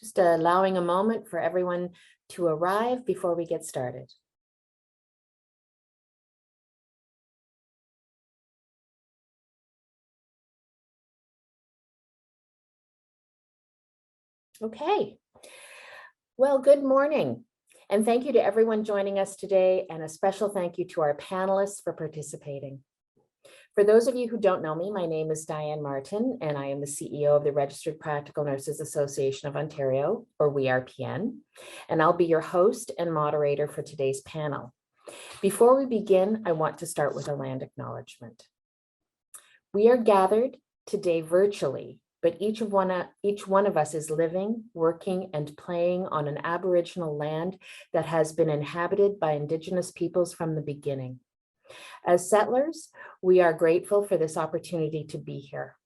Just allowing a moment for everyone to arrive before we get started. Okay. Well, good morning. And thank you to everyone joining us today, and a special thank you to our panelists for participating. For those of you who don't know me, my name is Diane Martin, and I am the CEO of the Registered Practical Nurses Association of Ontario, or WeRPN, and I'll be your host and moderator for today's panel. Before we begin, I want to start with a land acknowledgement. We are gathered today virtually, but each one of us is living, working, and playing on an Aboriginal land that has been inhabited by Indigenous peoples from the beginning. As settlers, we are grateful for this opportunity to be here,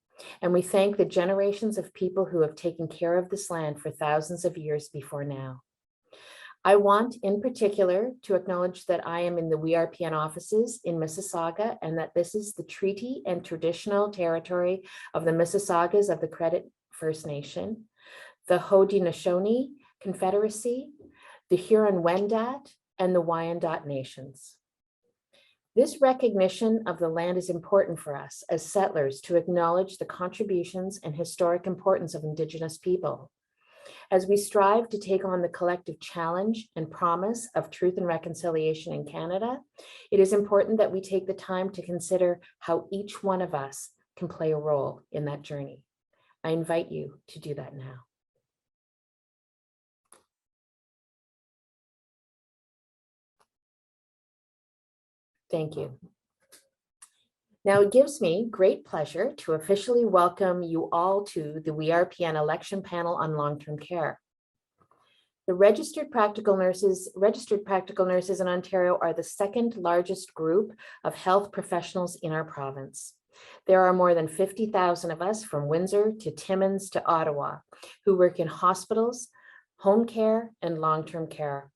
and we thank the generations of people who have taken care of this land for thousands of years before now. I want in particular to acknowledge that I am in the WeRPN offices in Mississauga, and that this is the treaty and traditional territory of the Mississaugas of the Credit First Nation, the Haudenosaunee Confederacy, the Huron-Wendat, and the Wyandot nations. This recognition of the land is important for us as settlers to acknowledge the contributions and historic importance of Indigenous people. As we strive to take on the collective challenge and promise of truth and reconciliation in Canada, it is important that we take the time to consider how each one of us can play a role in that journey. I invite you to do that now. Thank you. Now, it gives me great pleasure to officially welcome you all to the WeRPN election panel on long-term care. The registered practical nurses in Ontario are the second largest group of health professionals in our province. There are more than 50,000 of us from Windsor to Timmins to Ottawa who work in hospitals, home care, and long-term care.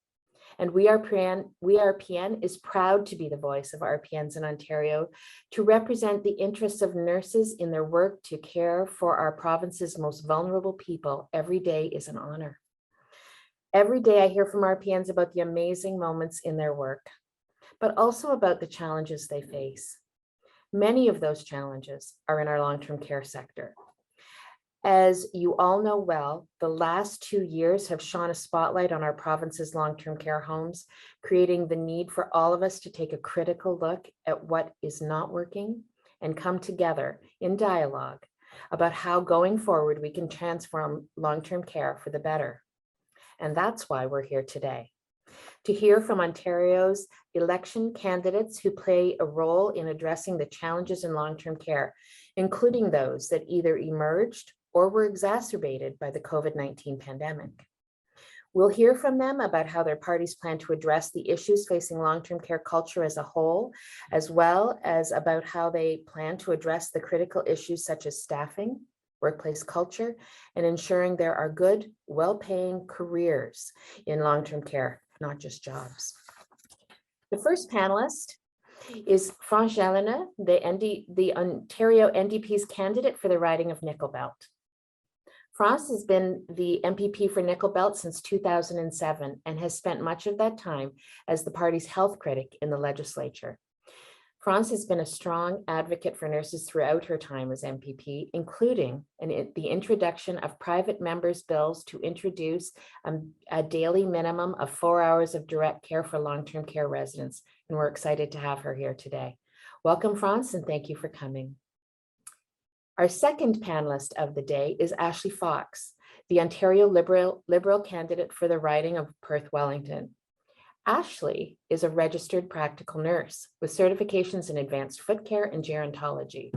And WeRPN is proud to be the voice of RPNs in Ontario, to represent the interests of nurses in their work to care for our province's most vulnerable people. Every day is an honor. Every day I hear from RPNs about the amazing moments in their work, but also about the challenges they face. Many of those challenges are in our long-term care sector. As you all know well, the last 2 years have shone a spotlight on our province's long-term care homes, creating the need for all of us to take a critical look at what is not working and come together in dialogue about how going forward we can transform long-term care for the better. And that's why we're here today, to hear from Ontario's election candidates who play a role in addressing the challenges in long-term care, including those that either emerged or were exacerbated by the COVID-19 pandemic. We'll hear from them about how their parties plan to address the issues facing long-term care culture as a whole, as well as about how they plan to address the critical issues such as staffing, workplace culture, and ensuring there are good, well-paying careers in long-term care, not just jobs. The first panelist is France Jalina, the Ontario NDP's candidate for the riding of Nickel Belt. France has been the MPP for Nickel Belt since 2007 and has spent much of that time as the party's health critic in the legislature. France has been a strong advocate for nurses throughout her time as MPP, including the introduction of private members' bills to introduce a daily minimum of 4 hours of direct care for long-term care residents. And we're excited to have her here today. Welcome, France, and thank you for coming. Our second panelist of the day is Ashley Fox, the Ontario Liberal candidate for the riding of Perth-Wellington. Ashley is a registered practical nurse with certifications in advanced foot care and gerontology.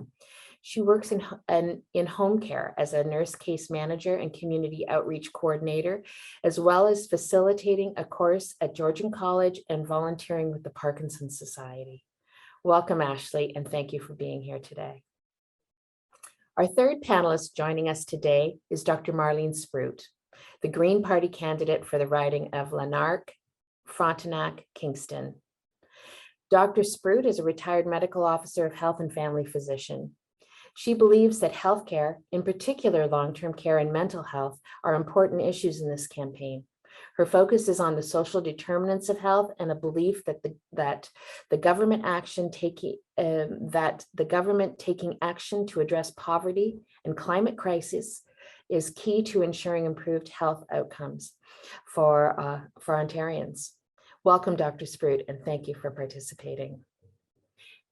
She works in home care as a nurse case manager and community outreach coordinator, as well as facilitating a course at Georgian College and volunteering with the Parkinson's Society. Welcome, Ashley, and thank you for being here today. Our third panelist joining us today is Dr. Marlene Sprout, the Green Party candidate for the riding of Lanark, Frontenac, Kingston. Dr. Sprout is a retired medical officer of health and family physician. She believes that healthcare, in particular long-term care and mental health, are important issues in this campaign. Her focus is on the social determinants of health and a belief that the government taking action to address poverty and climate crisis is key to ensuring improved health outcomes for Ontarians. Welcome, Dr. Sprout, and thank you for participating.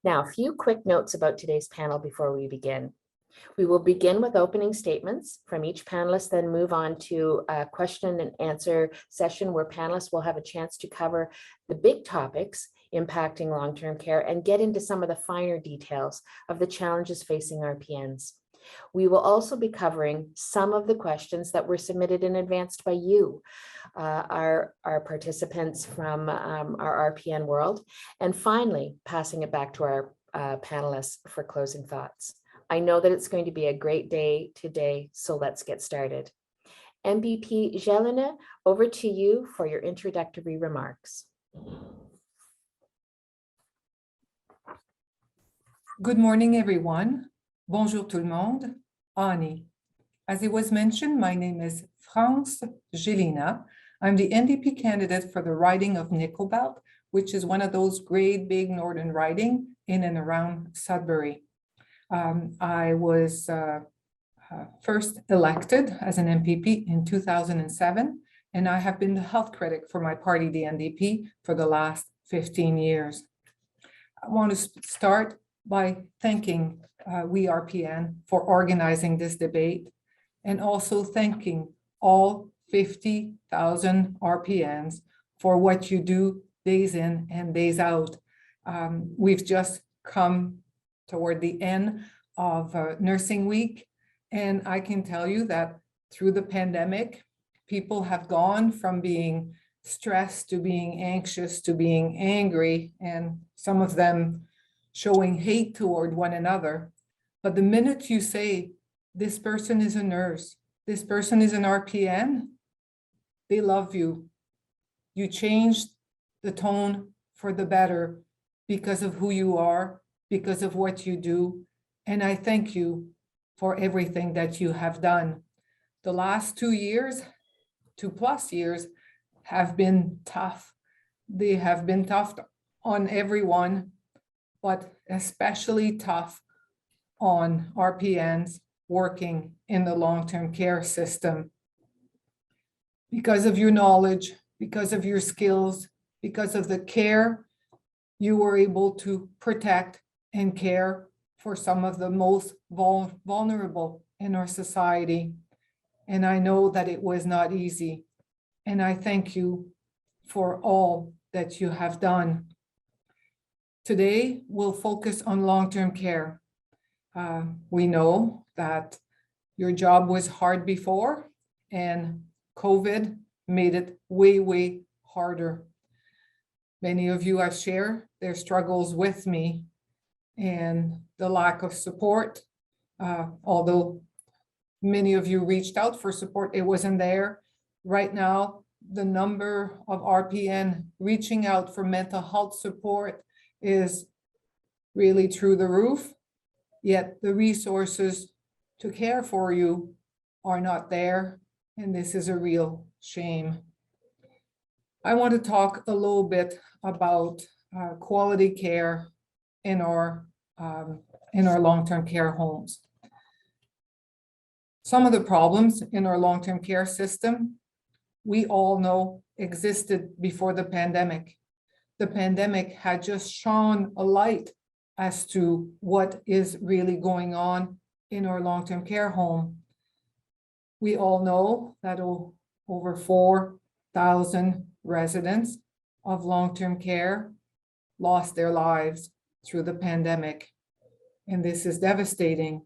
Now, a few quick notes about today's panel before we begin. We will begin with opening statements from each panelist, then move on to a question and answer session where panelists will have a chance to cover the big topics impacting long-term care and get into some of the finer details of the challenges facing RPNs. We will also be covering some of the questions that were submitted in advance by you, our participants from our RPN world, and finally passing it back to our panelists for closing thoughts. I know that it's going to be a great day today, so let's get started. MVP Jelena, over to you for your introductory remarks. Good morning, everyone. Bonjour tout le monde. Ani. As it was mentioned, my name is France Jelena. I'm the NDP candidate for the riding of Nickel Belt, which is one of those great big northern riding in and around Sudbury. I was first elected as an MPP in 2007, and I have been the health critic for my party, the NDP, for the last 15 years. I want to start by thanking WeRPN for organizing this debate, and also thanking all 50,000 RPNs for what you do days in and days out. We've just come toward the end of Nursing Week, and I can tell you that through the pandemic, people have gone from being stressed to being anxious to being angry, and some of them showing hate toward one another. But the minute you say, this person is a nurse, this person is an RPN, they love you. You changed the tone for the better because of who you are, because of what you do. And I thank you for everything that you have done. The last 2 years, 2+ years, have been tough. They have been tough on everyone, but especially tough on RPNs working in the long-term care system. Because of your knowledge, because of your skills, because of the care, you were able to protect and care for some of the most vulnerable in our society. And I know that it was not easy. And I thank you for all that you have done. Today, we'll focus on long-term care. We know that your job was hard before, and COVID made it way, way harder. Many of you have shared their struggles with me and the lack of support. Although many of you reached out for support, it wasn't there. Right now, the number of RPN reaching out for mental health support is really through the roof, yet the resources to care for you are not there, and this is a real shame. I want to talk a little bit about quality care in our long-term care homes. Some of the problems in our long-term care system, we all know existed before the pandemic. The pandemic had just shone a light as to what is really going on in our long-term care home. We all know that over 4,000 residents of long-term care lost their lives through the pandemic, and this is devastating.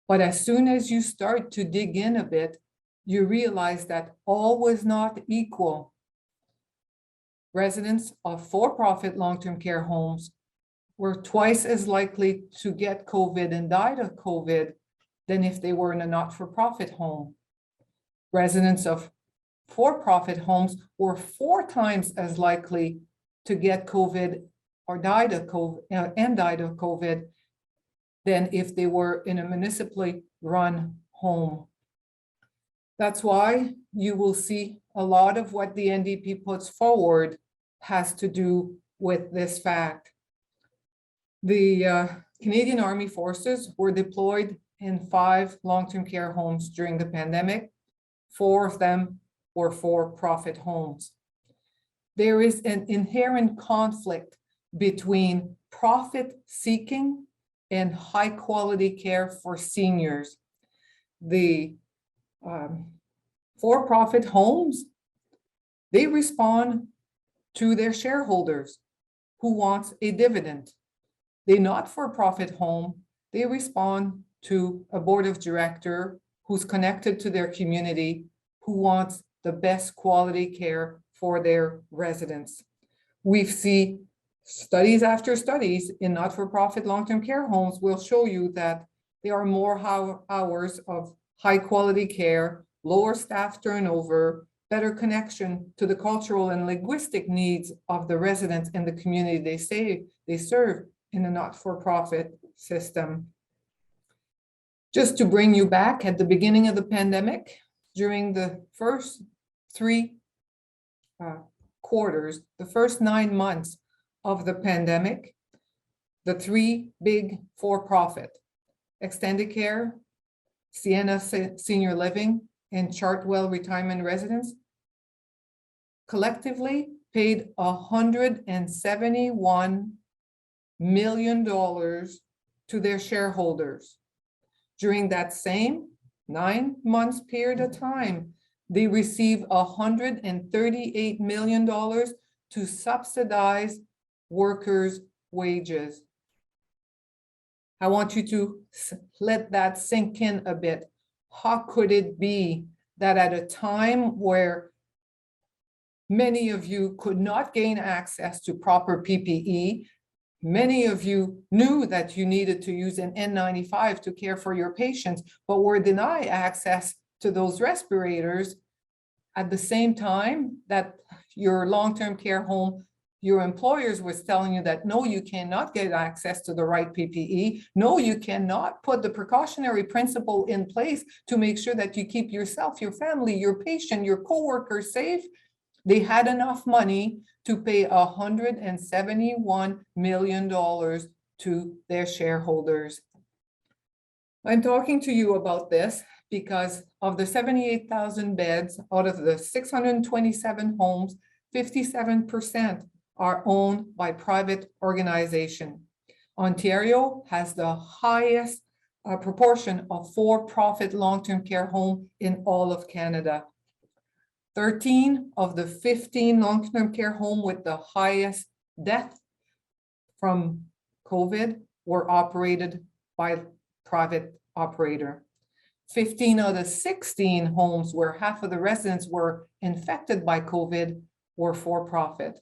But as soon as you start to dig in a bit, you realize that all was not equal. Residents of for-profit long-term care homes were twice as likely to get COVID and died of COVID than if they were in a not-for-profit home. Residents of for-profit homes were 4 times as likely to get COVID or died of COVID than if they were in a municipally run home. That's why you will see a lot of what the NDP puts forward has to do with this fact. The Canadian Army Forces were deployed in 5 long-term care homes during the pandemic. 4 of them were for-profit homes. There is an inherent conflict between profit seeking and high quality care for seniors. The for-profit homes, they respond to their shareholders who wants a dividend. The not-for-profit home, they respond to a board of director who's connected to their community, who wants the best quality care for their residents. We've seen studies after studies in not-for-profit long-term care homes will show you that there are more hours of high quality care, lower staff turnover, better connection to the cultural and linguistic needs of the residents in the community they serve in a not-for-profit system. Just to bring you back at the beginning of the pandemic, during the first 3 quarters, the first 9 months of the pandemic, the 3 big for-profit, Extended Care, Sienna Senior Living, and Chartwell Retirement Residence, collectively paid $171 million to their shareholders. During that same 9 months period of time, they receive $138 million to subsidize workers' wages. I want you to let that sink in a bit. How could it be that at a time where many of you could not gain access to proper PPE, many of you knew that you needed to use an N95 to care for your patients, but were denied access to those respirators at the same time that your long-term care home, your employers was telling you that, no, you cannot get access to the right PPE. No, you cannot put the precautionary principle in place to make sure that you keep yourself, your family, your patient, your coworkers safe. They had enough money to pay $171 million to their shareholders. I'm talking to you about this because of the 78,000 beds out of the 627 homes, 57% are owned by private organization. Ontario has the highest proportion of for-profit long-term care home in all of Canada. 13 of the 15 long-term care home with the highest death from COVID were operated by private operator. 15 of the 16 homes where half of the residents were infected by COVID were for profit.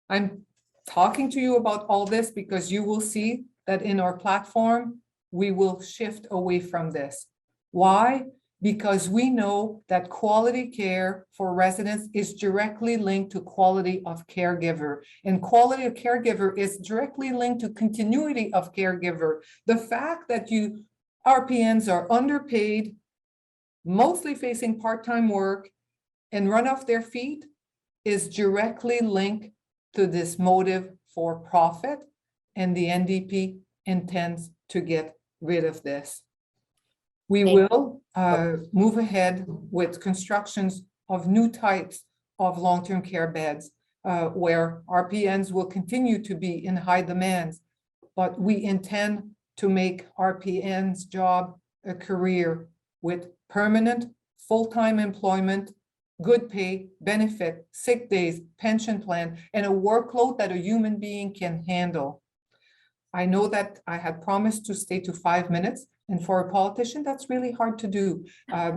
I'm talking to you about all this because you will see that in our platform, we will shift away from this. Why? Because we know that quality care for residents is directly linked to quality of caregiver, and quality of caregiver is directly linked to continuity of caregiver. The fact that RPNs are underpaid, mostly facing part-time work, and run off their feet is directly linked to this motive for profit, and the NDP intends to get rid of this. We will move ahead with constructions of new types of long-term care beds where RPNs will continue to be in high demand, but we intend to make RPN's job a career with permanent full-time employment, good pay, benefit, sick days, pension plan, and a workload that a human being can handle. I know that I had promised to stay to 5 minutes, and for a politician, that's really hard to do.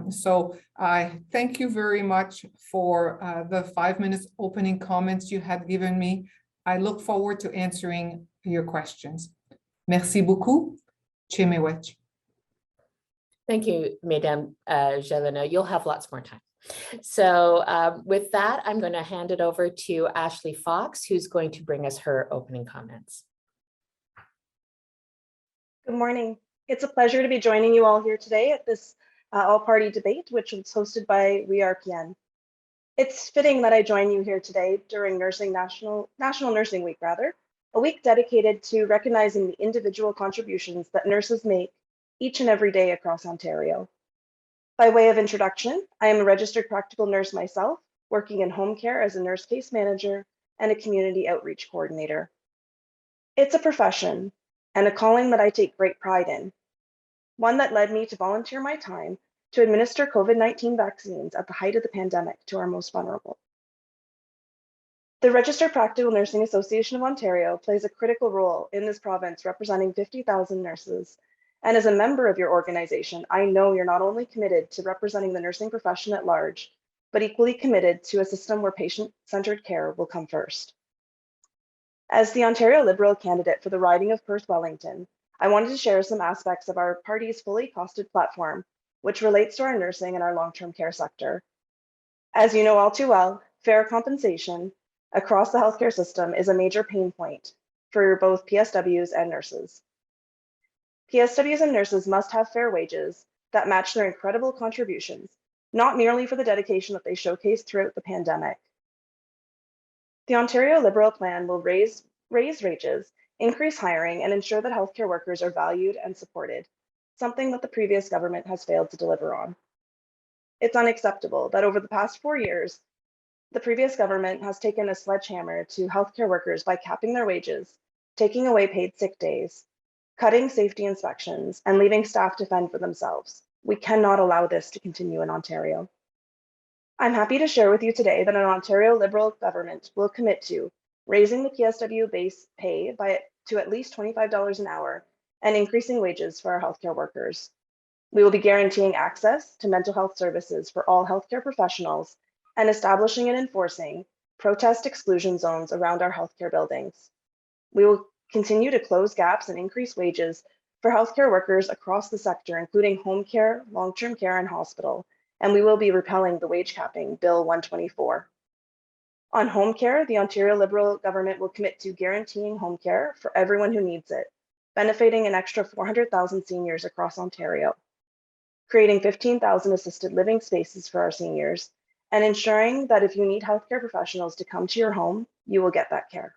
So I thank you very much for the 5 minutes opening comments you had given me. I look forward to answering your questions. Merci beaucoup. Chemewech. Thank you, Mesdames Jelena. You'll have lots more time. So with that, I'm going to hand it over to Ashley Fox, who's going to bring us her opening comments. Good morning. It's a pleasure to be joining you all here today at this all-party debate, which was hosted by WeRPN. It's fitting that I join you here today during National Nursing Week, a week dedicated to recognizing the individual contributions that nurses make each and every day across Ontario. By way of introduction, I am a registered practical nurse myself, working in home care as a nurse case manager and a community outreach coordinator. It's a profession and a calling that I take great pride in, one that led me to volunteer my time to administer COVID-19 vaccines at the height of the pandemic to our most vulnerable. The Registered Practical Nursing Association of Ontario plays a critical role in this province, representing 50,000 nurses. And as a member of your organization, I know you're not only committed to representing the nursing profession at large, but equally committed to a system where patient-centered care will come first. As the Ontario Liberal candidate for the riding of Perth-Wellington, I wanted to share some aspects of our party's fully costed platform, which relates to our nursing and our long-term care sector. As you know all too well, fair compensation across the healthcare system is a major pain point for both PSWs and nurses. PSWs and nurses must have fair wages that match their incredible contributions, not merely for the dedication that they showcased throughout the pandemic. The Ontario Liberal plan will raise wages, increase hiring, and ensure that healthcare workers are valued and supported, something that the previous government has failed to deliver on. It's unacceptable that over the past 4 years, the previous government has taken a sledgehammer to healthcare workers by capping their wages, taking away paid sick days, cutting safety inspections, and leaving staff to fend for themselves. We cannot allow this to continue in Ontario. I'm happy to share with you today that an Ontario Liberal government will commit to raising the PSW base pay to at least $25 an hour and increasing wages for our healthcare workers. We will be guaranteeing access to mental health services for all healthcare professionals and establishing and enforcing protest exclusion zones around our healthcare buildings. We will continue to close gaps and increase wages for healthcare workers across the sector, including home care, long-term care, and hospital, and we will be repealing the wage capping Bill 124. On home care, the Ontario Liberal government will commit to guaranteeing home care for everyone who needs it, benefiting an extra 400,000 seniors across Ontario, creating 15,000 assisted living spaces for our seniors, and ensuring that if you need healthcare professionals to come to your home, you will get that care.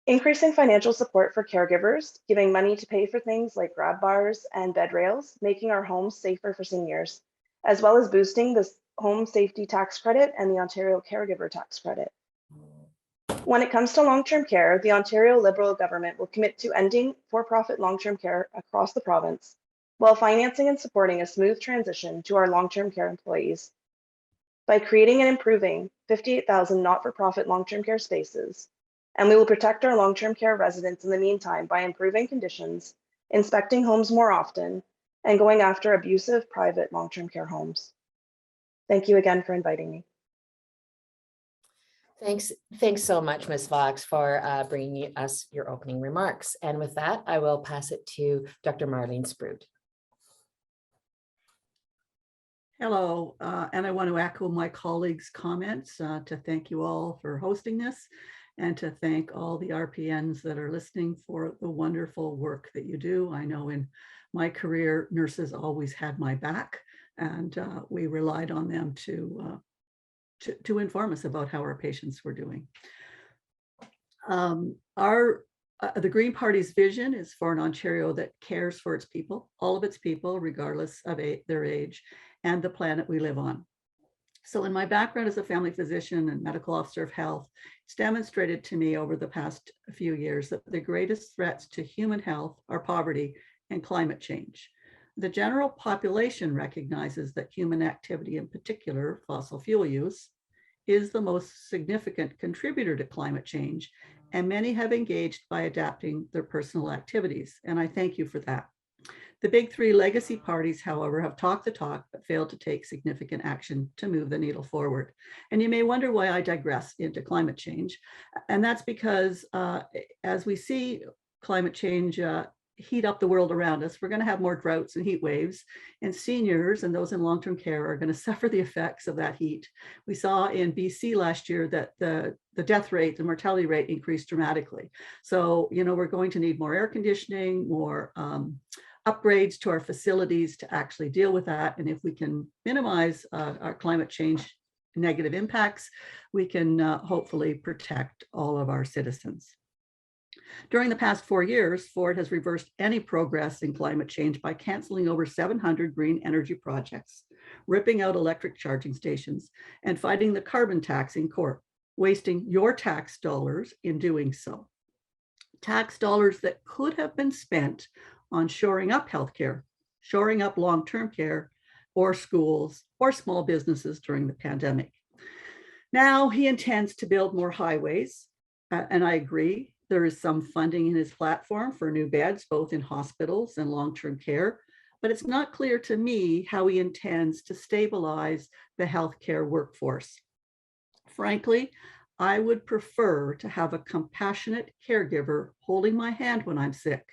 Increasing financial support for caregivers, giving money to pay for things like grab bars and bed rails, making our homes safer for seniors, as well as boosting the home safety tax credit and the Ontario caregiver tax credit. When it comes to long-term care, the Ontario Liberal government will commit to ending for-profit long-term care across the province, while financing and supporting a smooth transition to our long-term care employees. By creating and improving 58,000 not-for-profit long-term care spaces, and we will protect our long-term care residents in the meantime by improving conditions, inspecting homes more often, and going after abusive private long-term care homes. Thank you again for inviting me. Thanks so much, Ms. Fox, for bringing us your opening remarks. And with that, I will pass it to Dr. Marlene Sprout. Hello, and I want to echo my colleagues' comments to thank you all for hosting this and to thank all the RPNs that are listening for the wonderful work that you do. I know in my career, nurses always had my back, and we relied on them to inform us about how our patients were doing. The Green Party's vision is for an Ontario that cares for its people, all of its people, regardless of their age, and the planet we live on. So in my background as a family physician and medical officer of health, it's demonstrated to me over the past few years that the greatest threats to human health are poverty and climate change. The general population recognizes that human activity, in particular fossil fuel use, is the most significant contributor to climate change, and many have engaged by adapting their personal activities, and I thank you for that. The big three legacy parties, however, have talked the talk, but failed to take significant action to move the needle forward. And you may wonder why I digress into climate change. And that's because as we see climate change heat up the world around us. We're going to have more droughts and heat waves, and seniors and those in long-term care are going to suffer the effects of that heat. We saw in BC last year that the death rate, the mortality rate increased dramatically. So, we're going to need more air conditioning, more upgrades to our facilities to actually deal with that. And if we can minimize our climate change negative impacts, we can hopefully protect all of our citizens. During the past 4 years, Ford has reversed any progress in climate change by canceling over 700 green energy projects, ripping out electric charging stations, and fighting the carbon tax in court, wasting your tax dollars in doing so. Tax dollars that could have been spent on shoring up healthcare, shoring up long-term care, or schools, or small businesses during the pandemic. Now he intends to build more highways, and I agree. There is some funding in his platform for new beds, both in hospitals and long-term care, but it's not clear to me how he intends to stabilize the healthcare workforce. Frankly, I would prefer to have a compassionate caregiver holding my hand when I'm sick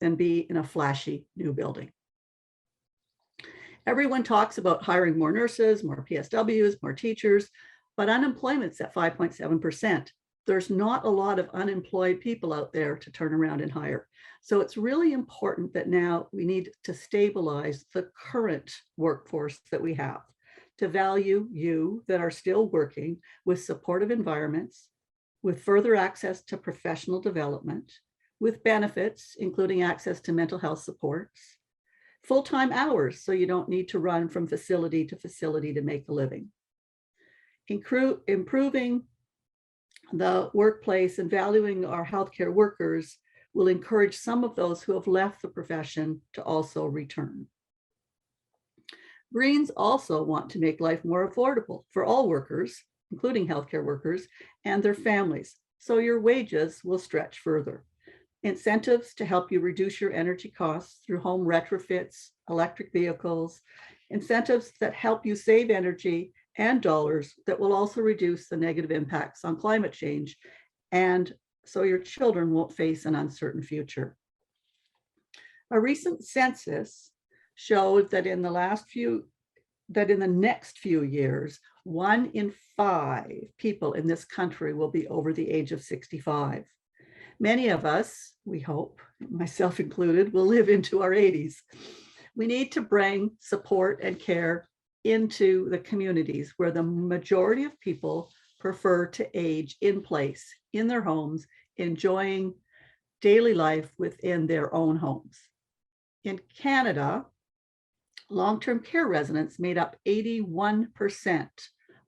than be in a flashy new building. Everyone talks about hiring more nurses, more PSWs, more teachers, but unemployment's at 5.7%. There's not a lot of unemployed people out there to turn around and hire. So it's really important that now we need to stabilize the current workforce that we have, to value you that are still working with supportive environments, with further access to professional development, with benefits, including access to mental health supports, full-time hours, so you don't need to run from facility to facility to make a living. Improving the workplace and valuing our healthcare workers will encourage some of those who have left the profession to also return. Greens also want to make life more affordable for all workers, including healthcare workers and their families, so your wages will stretch further. Incentives to help you reduce your energy costs through home retrofits, electric vehicles, incentives that help you save energy and dollars that will also reduce the negative impacts on climate change, and so your children won't face an uncertain future. A recent census showed that in the next few years, 1 in 5 people in this country will be over the age of 65. Many of us, we hope, myself included, will live into our 80s. We need to bring support and care into the communities where the majority of people prefer to age in place, in their homes, enjoying daily life within their own homes. In Canada, long-term care residents made up 81%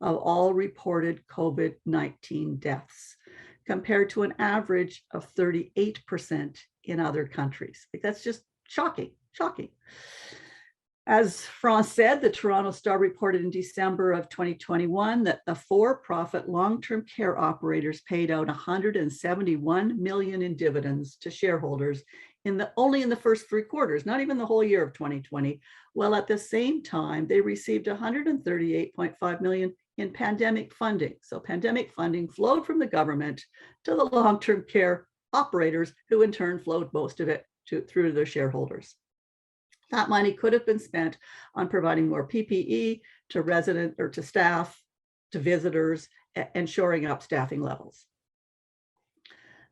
of all reported COVID-19 deaths, compared to an average of 38% in other countries. Like, that's just shocking, shocking. As France said, the Toronto Star reported in December of 2021 that the for-profit long-term care operators paid out $171 million in dividends to shareholders only in the first 3 quarters, not even the whole year of 2020. While at the same time, they received $138.5 million in pandemic funding. So pandemic funding flowed from the government to the long-term care operators, who in turn flowed most of it through their shareholders. That money could have been spent on providing more PPE to residents or to staff, to visitors, and shoring up staffing levels.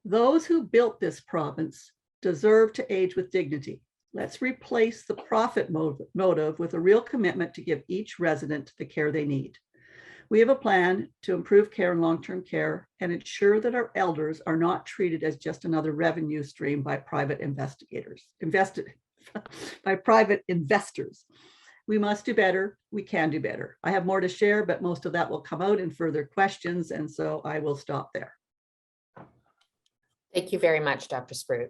Those who built this province deserve to age with dignity. Let's replace the profit motive with a real commitment to give each resident the care they need. We have a plan to improve care in long-term care and ensure that our elders are not treated as just another revenue stream by private private investors. We must do better. We can do better. I have more to share, but most of that will come out in further questions, and so I will stop there. Thank you very much, Dr. Sprout.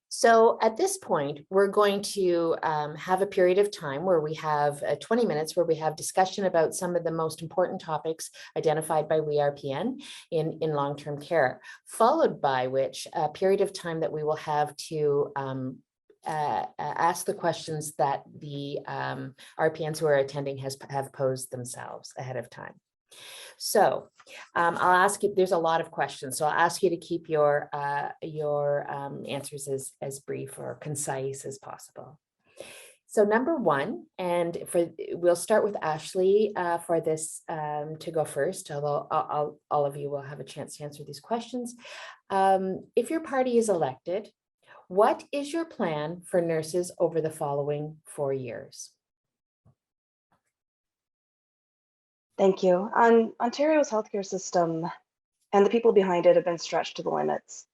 So at this point, we're going to have a period of time where we have 20 minutes where we have discussion about some of the most important topics identified by WeRPN in long-term care, followed by which a period of time that we will have to ask the questions that the RPNs who are attending have posed themselves ahead of time. So I'll ask you, there's a lot of questions, so I'll ask you to keep your answers as brief or concise as possible. So number one, and we'll start with Ashley for this to go first, although all of you will have a chance to answer these questions. If your party is elected, what is your plan for nurses over the following 4 years? Thank you. Ontario's healthcare system and the people behind it have been stretched to the limits.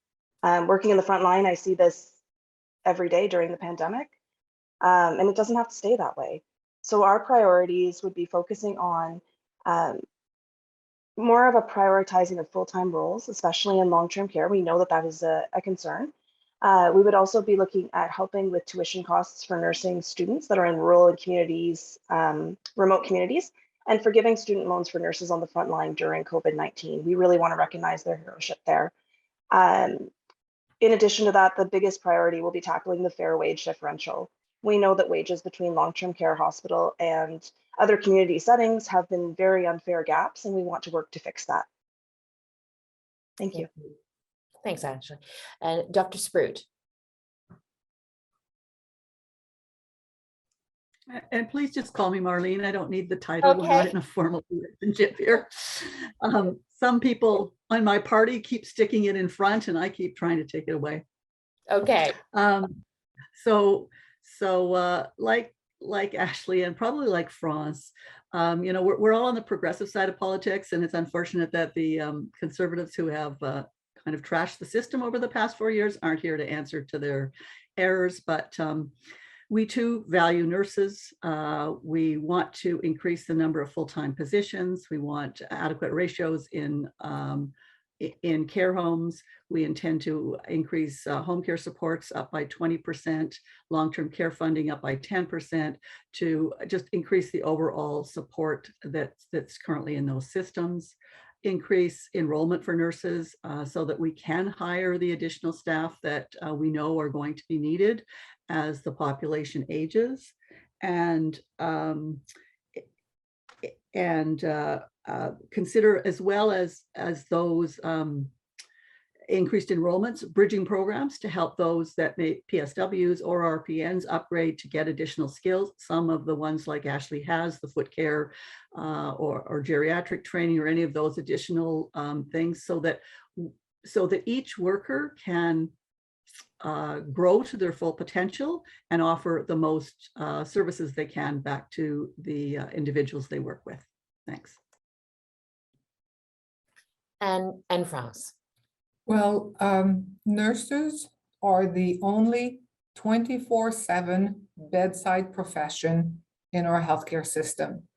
Working in the front line, I see this every day during the pandemic, and it doesn't have to stay that way. So our priorities would be focusing on more of a prioritizing of full-time roles, especially in long-term care. We know that that is a concern. We would also be looking at helping with tuition costs for nursing students that are in rural and communities, remote communities, and forgiving student loans for nurses on the front line during COVID-19. We really want to recognize their heroship there. In addition to that, the biggest priority will be tackling the fair wage differential. We know that wages between long-term care hospital and other community settings have been very unfair gaps, and we want to work to fix that. Thank you. Thanks, Ashley. And Dr. Sprout. And please just call me Marlene. I don't need the title. We're not in a formal relationship here. Some people on my party keep sticking it in front and I keep trying to take it away. Okay. Like Ashley and probably like France, we're all on the progressive side of politics, and it's unfortunate that the conservatives who have kind of trashed the system over the past 4 years aren't here to answer to their errors. But we too value nurses. We want to increase the number of full-time positions. We want adequate ratios in care homes. We intend to increase home care supports up by 20%, long-term care funding up by 10%, to just increase the overall support that's currently in those systems. Increase enrollment for nurses so that we can hire the additional staff that we know are going to be needed as the population ages, and consider, as well as those increased enrollments, bridging programs to help those that may PSWs or RPNs upgrade to get additional skills. Some of the ones like Ashley has, the foot care or geriatric training, or any of those additional things, so that each worker can grow to their full potential and offer the most services they can back to the individuals they work with. Thanks. And France. Well, nurses are the only 24/7 bedside profession in our healthcare system.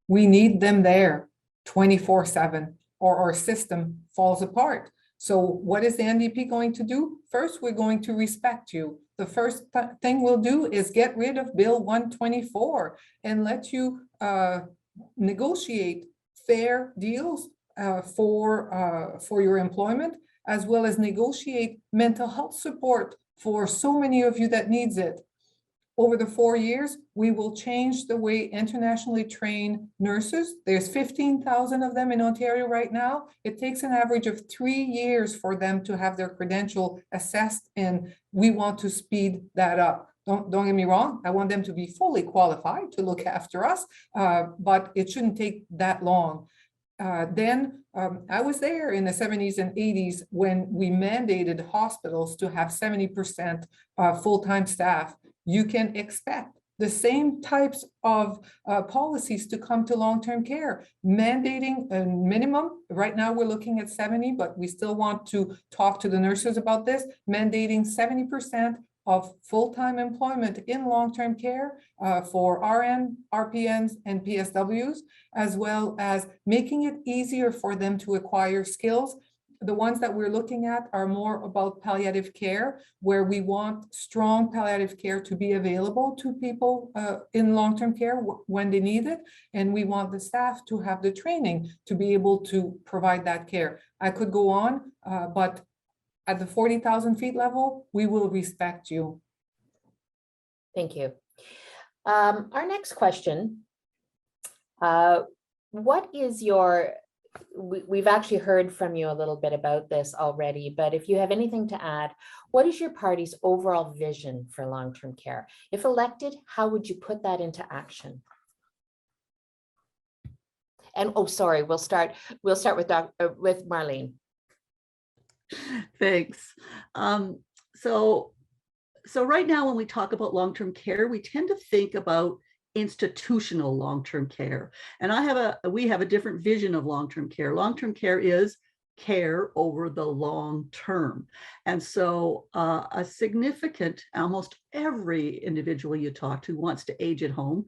We need them there 24/7, or our system falls apart. So what is the NDP going to do? First, we're going to respect you. The first thing we'll do is get rid of Bill 124 and let you negotiate fair deals for your employment, as well as negotiate mental health support for so many of you that needs it. Over the 4 years, we will change the way internationally trained nurses. There's 15,000 of them in Ontario right now. It takes an average of 3 years for them to have their credential assessed, and we want to speed that up. Don't get me wrong, I want them to be fully qualified to look after us, but it shouldn't take that long. I was there in the 70s and 80s when we mandated hospitals to have 70% full-time staff. You can expect the same types of policies to come to long-term care, mandating a minimum. Right now we're looking at 70, but we still want to talk to the nurses about this, mandating 70% of full-time employment in long-term care for RN, RPNs, and PSWs, as well as making it easier for them to acquire skills. The ones that we're looking at are more about palliative care, where we want strong palliative care to be available to people in long-term care when they need it. And we want the staff to have the training to be able to provide that care. I could go on, but at the 40,000 feet level, we will respect you. Thank you. Our next question, what is your we've actually heard from you a little bit about this already, but if you have anything to add, what is your party's overall vision for long-term care? If elected, how would you put that into action? And oh, sorry, we'll start with with Marlene. Thanks. So right now, when we talk about long-term care, we tend to think about institutional long-term care. And we have a different vision of long-term care. Long-term care is care over the long term. And so a significant, almost every individual you talk to wants to age at home.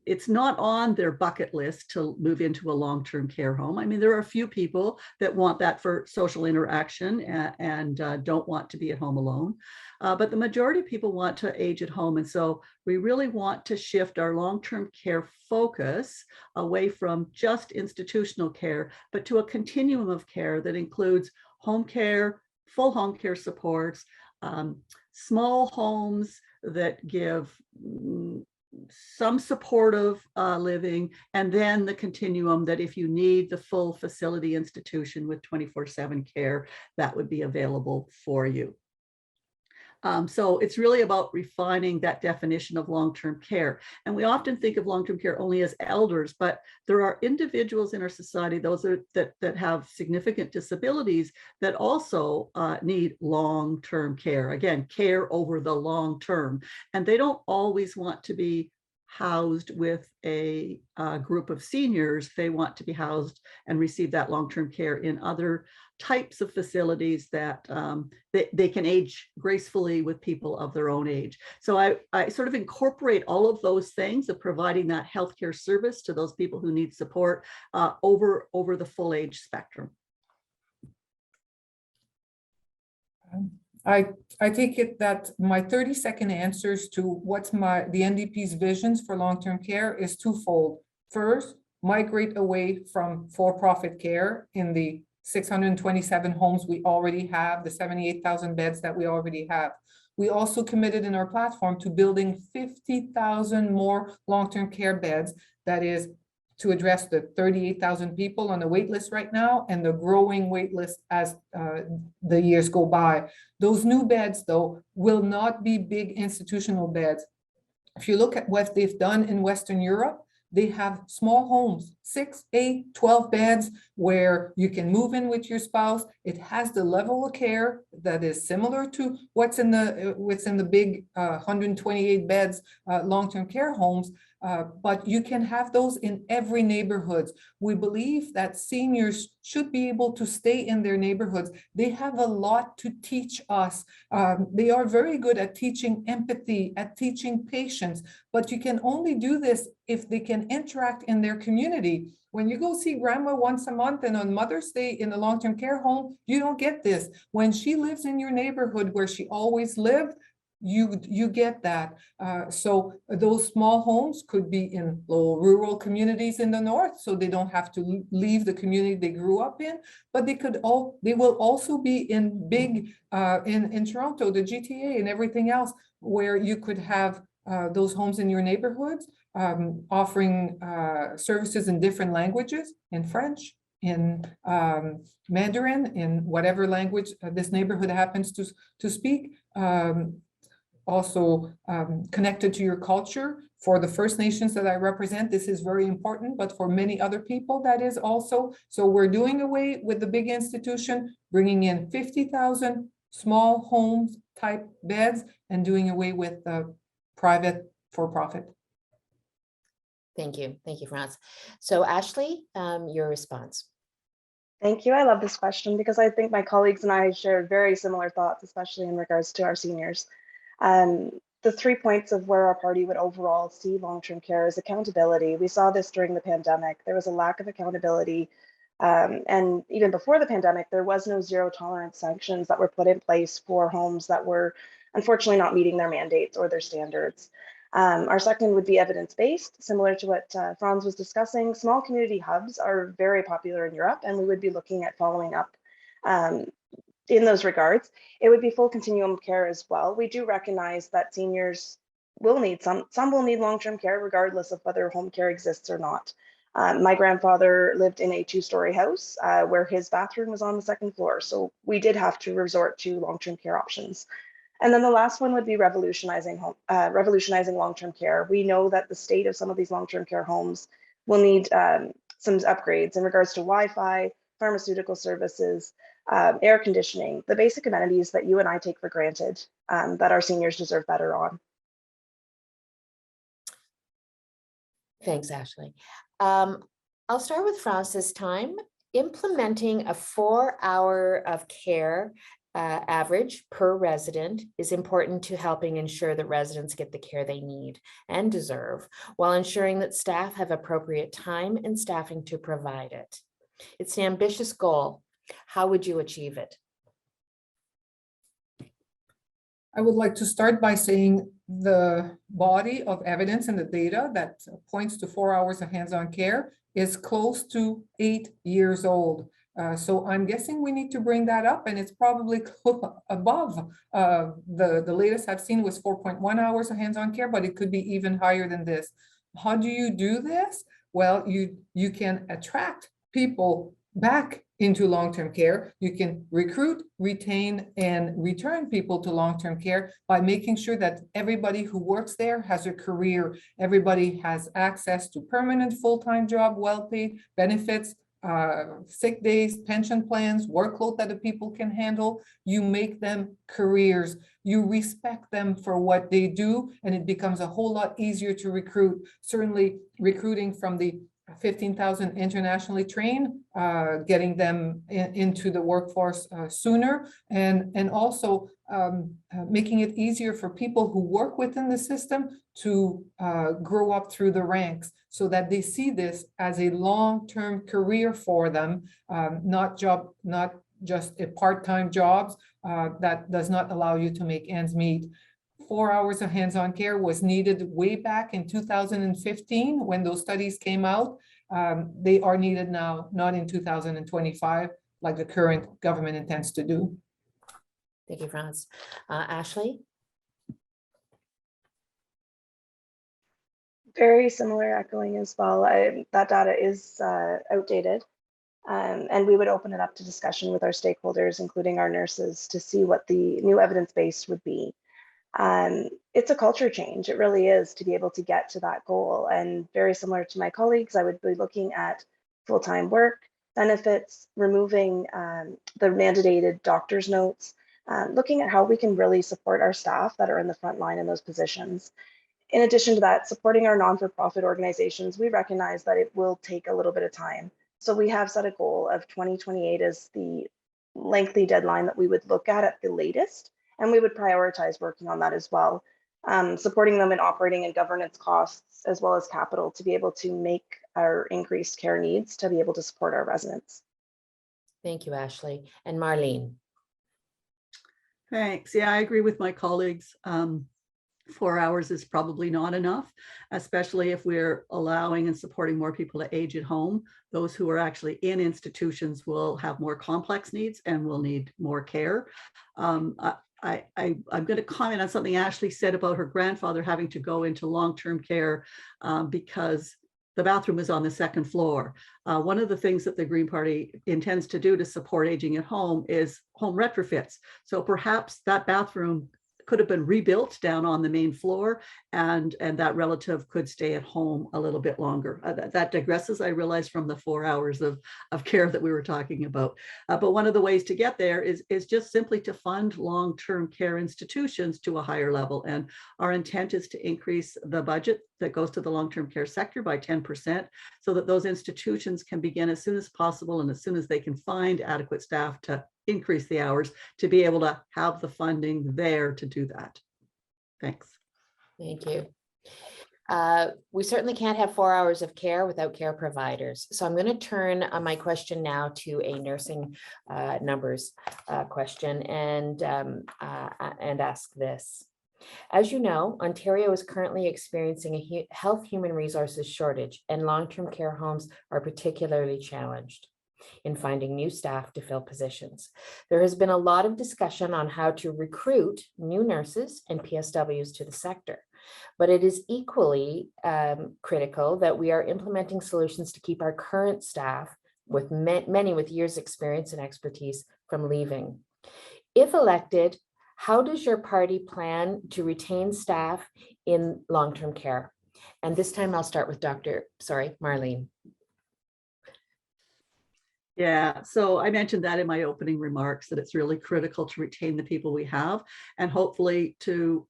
It's not on their bucket list to move into a long-term care home. I mean, there are a few people that want that for social interaction and don't want to be at home alone. But the majority of people want to age at home. And so we really want to shift our long-term care focus away from just institutional care, but to a continuum of care that includes home care, full home care supports, small homes that give some supportive living, and then the continuum that if you need the full facility institution with 24/7 care, that would be available for you. So it's really about refining that definition of long-term care. And we often think of long-term care only as elders, but there are individuals in our society, those that have significant disabilities, that also need long-term care. Again, care over the long term. And they don't always want to be housed with a group of seniors. They want to be housed and receive that long-term care in other types of facilities that they can age gracefully with people of their own age. So I sort of incorporate all of those things of providing that healthcare service to those people who need support over the full age spectrum. I take it that my 30-second answers to what's the NDP's visions for long-term care is twofold. First, migrate away from for-profit care in the 627 homes we already have, the 78,000 beds that we already have. We also committed in our platform to building 50,000 more long-term care beds, that is to address the 38,000 people on the wait list right now and the growing wait list as the years go by. Those new beds, though, will not be big institutional beds. If you look at what they've done in Western Europe, they have small homes, 6, 8, 12 beds where you can move in with your spouse. It has the level of care that is similar to what's in the big 128 beds long-term care homes, but you can have those in every neighborhood. We believe that seniors should be able to stay in their neighborhoods. They have a lot to teach us. They are very good at teaching empathy, at teaching patience, but you can only do this if they can interact in their community. When you go see grandma once a month and on Mother's Day in a long-term care home, you don't get this. When she lives in your neighborhood where she always lived, you get that. So those small homes could be in low rural communities in the north, so they don't have to leave the community they grew up in, but they will also be in big, in Toronto, the GTA and everything else, where you could have those homes in your neighborhoods, offering services in different languages, in French, in Mandarin, in whatever language this neighborhood happens to speak. Also connected to your culture. For the First Nations that I represent, this is very important, but for many other people, that is also. So we're doing away with the big institution, bringing in 50,000 small homes type beds and doing away with the private for-profit. Thank you. Thank you, France. So Ashley, your response. Thank you. I love this question because I think my colleagues and I share very similar thoughts, especially in regards to our seniors. The 3 points of where our party would overall see long-term care is accountability. We saw this during the pandemic. There was a lack of accountability. And even before the pandemic, there was no zero tolerance sanctions that were put in place for homes that were unfortunately not meeting their mandates or their standards. Our second would be evidence-based, similar to what Franz was discussing. Small community hubs are very popular in Europe, and we would be looking at following up in those regards. It would be full continuum care as well. We do recognize that seniors will need some will need long-term care regardless of whether home care exists or not. My grandfather lived in a 2-story house where his bathroom was on the 2nd floor. So we did have to resort to long-term care options. And then the last one would be revolutionizing long-term care. We know that the state of some of these long-term care homes will need some upgrades in regards to Wi-Fi, pharmaceutical services, air conditioning, the basic amenities that you and I take for granted that our seniors deserve better on. Thanks, Ashley. I'll start with France this time. Implementing a 4-hour of care average per resident is important to helping ensure that residents get the care they need and deserve, while ensuring that staff have appropriate time and staffing to provide it. It's an ambitious goal. How would you achieve it? I would like to start by saying the body of evidence and the data that points to 4 hours of hands-on care is close to 8 years old. So I'm guessing we need to bring that up, and it's probably above. The latest I've seen was 4.1 hours of hands-on care, but it could be even higher than this. How do you do this? Well, you can attract people back into long-term care. You can recruit, retain, and return people to long-term care by making sure that everybody who works there has a career. Everybody has access to permanent full-time job, well-paid benefits, sick days, pension plans, workload that the people can handle. You make them careers. You respect them for what they do, and it becomes a whole lot easier to recruit. Certainly recruiting from the 15,000 internationally trained, getting them into the workforce sooner, and also making it easier for people who work within the system to grow up through the ranks, so that they see this as a long-term career for them, not just a part-time jobs that does not allow you to make ends meet. 4 hours of hands-on care was needed way back in 2015 when those studies came out. They are needed now, not in 2025, like the current government intends to do. Thank you, France. Ashley? Very similar, echoing as well. That data is outdated. And we would open it up to discussion with our stakeholders, including our nurses, to see what the new evidence base would be. It's a culture change. It really is, to be able to get to that goal. And very similar to my colleagues, I would be looking at full-time work, benefits, removing the mandated doctor's notes, looking at how we can really support our staff that are in the front line in those positions. In addition to that, supporting our non-for-profit organizations, we recognize that it will take a little bit of time. So we have set a goal of 2028 as the lengthy deadline that we would look at the latest, and we would prioritize working on that as well, supporting them in operating and governance costs, as well as capital, to be able to make our increased care needs to be able to support our residents. Thank you, Ashley. And Marlene? Thanks. Yeah, I agree with my colleagues. 4 hours is probably not enough, especially if we're allowing and supporting more people to age at home. Those who are actually in institutions will have more complex needs and will need more care. I'm going to comment on something Ashley said about her grandfather having to go into long-term care because the bathroom is on the 2nd floor. One of the things that the Green Party intends to do to support aging at home is home retrofits. So perhaps that bathroom could have been rebuilt down on the main floor, and that relative could stay at home a little bit longer. That digresses, I realize, from the 4 hours of care that we were talking about. But one of the ways to get there is just simply to fund long-term care institutions to a higher level. And our intent is to increase the budget that goes to the long-term care sector by 10%, so that those institutions can begin as soon as possible and as soon as they can find adequate staff to increase the hours, to be able to have the funding there to do that. Thanks. Thank you. We certainly can't have 4 hours of care without care providers. So I'm going to turn my question now to a nursing numbers question and ask this. As you know, Ontario is currently experiencing a health human resources shortage, and long-term care homes are particularly challenged in finding new staff to fill positions. There has been a lot of discussion on how to recruit new nurses and PSWs to the sector. but it is equally critical that we are implementing solutions to keep our current staff, with many with years experience and expertise, from leaving. If elected, how does your party plan to retain staff in long-term care? And this time I'll start with Marlene. Yeah, so I mentioned that in my opening remarks, that it's really critical to retain the people we have and hopefully to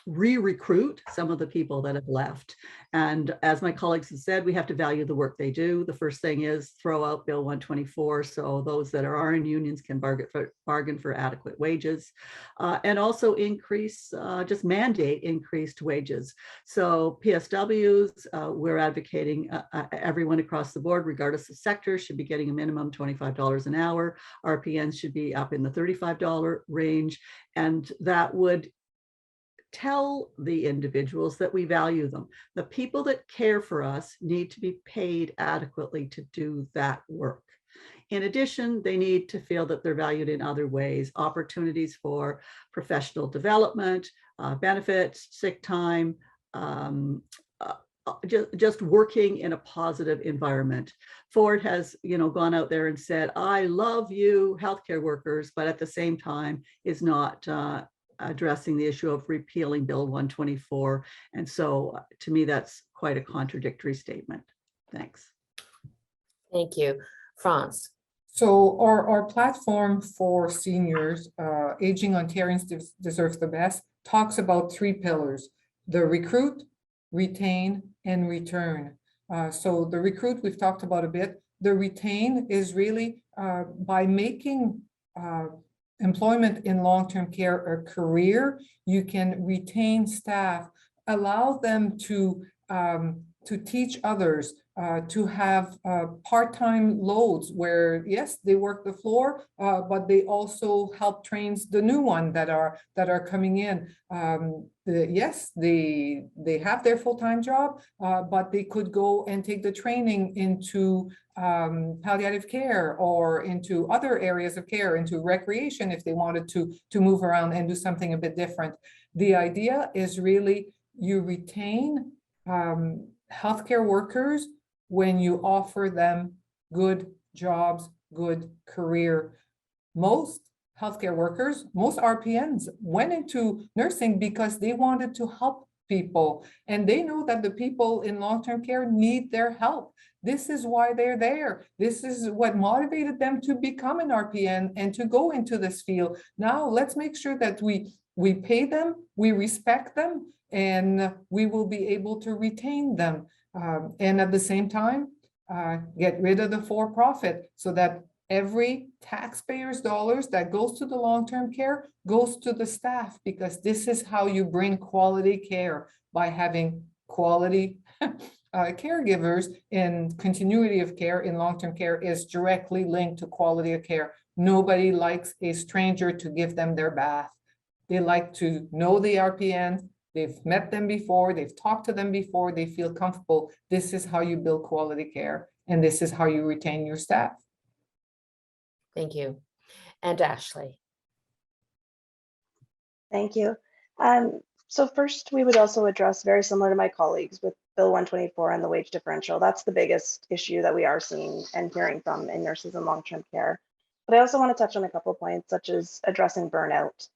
re-recruit some of the people that have left. And as my colleagues have said, we have to value the work they do. The first thing is throw out Bill 124 so those that are in unions can bargain for adequate wages, and also increase, just mandate increased wages. So PSWs, we're advocating everyone across the board, regardless of sector, should be getting a minimum $25 an hour. RPNs should be up in the $35 range, and that would tell the individuals that we value them. The people that care for us need to be paid adequately to do that work. In addition, they need to feel that they're valued in other ways, opportunities for professional development, benefits, sick time, just working in a positive environment. Ford has, gone out there and said, I love you, healthcare workers, but at the same time is not addressing the issue of repealing Bill 124. And so to me, that's quite a contradictory statement. Thanks. Thank you. France. So our platform for seniors, Aging Ontarians Deserve the Best, talks about 3 pillars: the recruit, retain, and return. So the recruit, we've talked about a bit. The retain is really by making employment in long-term care a career, you can retain staff, allow them to teach others, to have part-time loads where, yes, they work the floor, but they also help train the new one that are coming in. Yes, they have their full-time job, but they could go and take the training into palliative care or into other areas of care, into recreation if they wanted to move around and do something a bit different. The idea is really you retain healthcare workers when you offer them good jobs, good career. Most healthcare workers, most RPNs went into nursing because they wanted to help people, and they know that the people in long-term care need their help. This is why they're there. This is what motivated them to become an RPN and to go into this field. Now let's make sure that we pay them, we respect them, and we will be able to retain them. And at the same time, get rid of the for-profit so that every taxpayer's dollars that goes to the long-term care goes to the staff, because this is how you bring quality care, by having quality caregivers. And continuity of care in long-term care is directly linked to quality of care. Nobody likes a stranger to give them their bath. They like to know the RPN. They've met them before, they've talked to them before, they feel comfortable. This is how you build quality care, and this is how you retain your staff. Thank you. And Ashley. Thank you. So first, we would also address, very similar to my colleagues, with Bill 124 and the wage differential. That's the biggest issue that we are seeing and hearing from in nurses in long-term care. But I also want to touch on a couple of points, such as addressing burnout.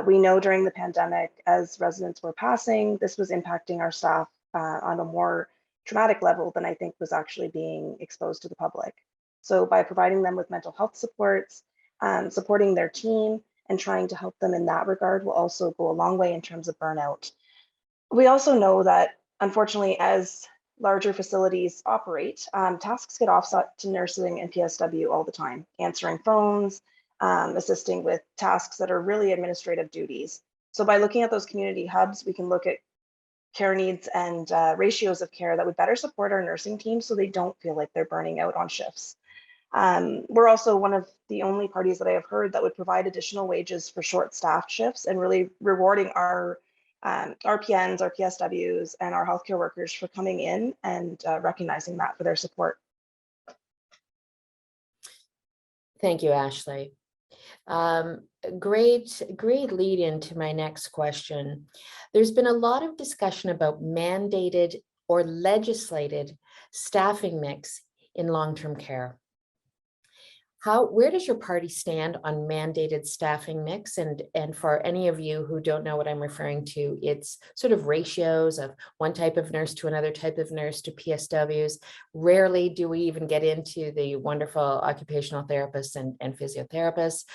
We know during the pandemic, as residents were passing, this was impacting our staff on a more traumatic level than I think was actually being exposed to the public. So by providing them with mental health supports, supporting their team, and trying to help them in that regard will also go a long way in terms of burnout. We also know that, unfortunately, as larger facilities operate, tasks get offset to nursing and PSW all the time, answering phones, assisting with tasks that are really administrative duties. So by looking at those community hubs, we can look at care needs and ratios of care that would better support our nursing team so they don't feel like they're burning out on shifts. We're also one of the only parties that I have heard that would provide additional wages for short staffed shifts, and really rewarding our RPNs, our PSWs, and our healthcare workers for coming in and recognizing that for their support. Thank you, Ashley. great lead into my next question. There's been a lot of discussion about mandated or legislated staffing mix in long-term care. Where does your party stand on mandated staffing mix? And for any of you who don't know what I'm referring to, it's sort of ratios of one type of nurse to another type of nurse to PSWs. Rarely do we even get into the wonderful occupational therapists and physiotherapists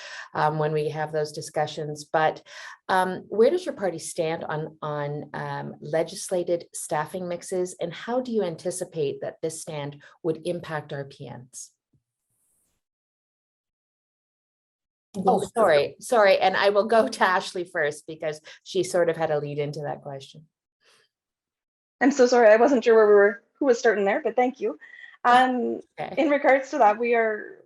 when we have those discussions. But where does your party stand on legislated staffing mixes, and how do you anticipate that this stand would impact RPNs? Oh, sorry. And I will go to Ashley first because she sort of had a lead into that question. I'm so sorry. I wasn't sure who was starting there, but thank you. Okay. In regards to that, we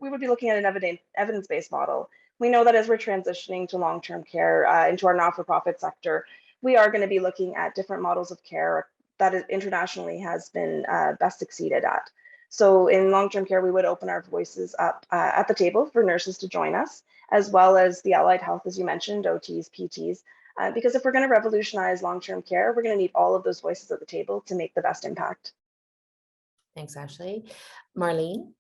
would be looking at an evidence-based model. We know that as we're transitioning to long-term care into our not-for-profit sector, we are going to be looking at different models of care that internationally has been best succeeded at. So in long-term care, we would open our voices up at the table for nurses to join us, as well as the allied health, as you mentioned, OTs, PTs, because if we're going to revolutionize long-term care, we're going to need all of those voices at the table to make the best impact. Thanks, Ashley. Marlene?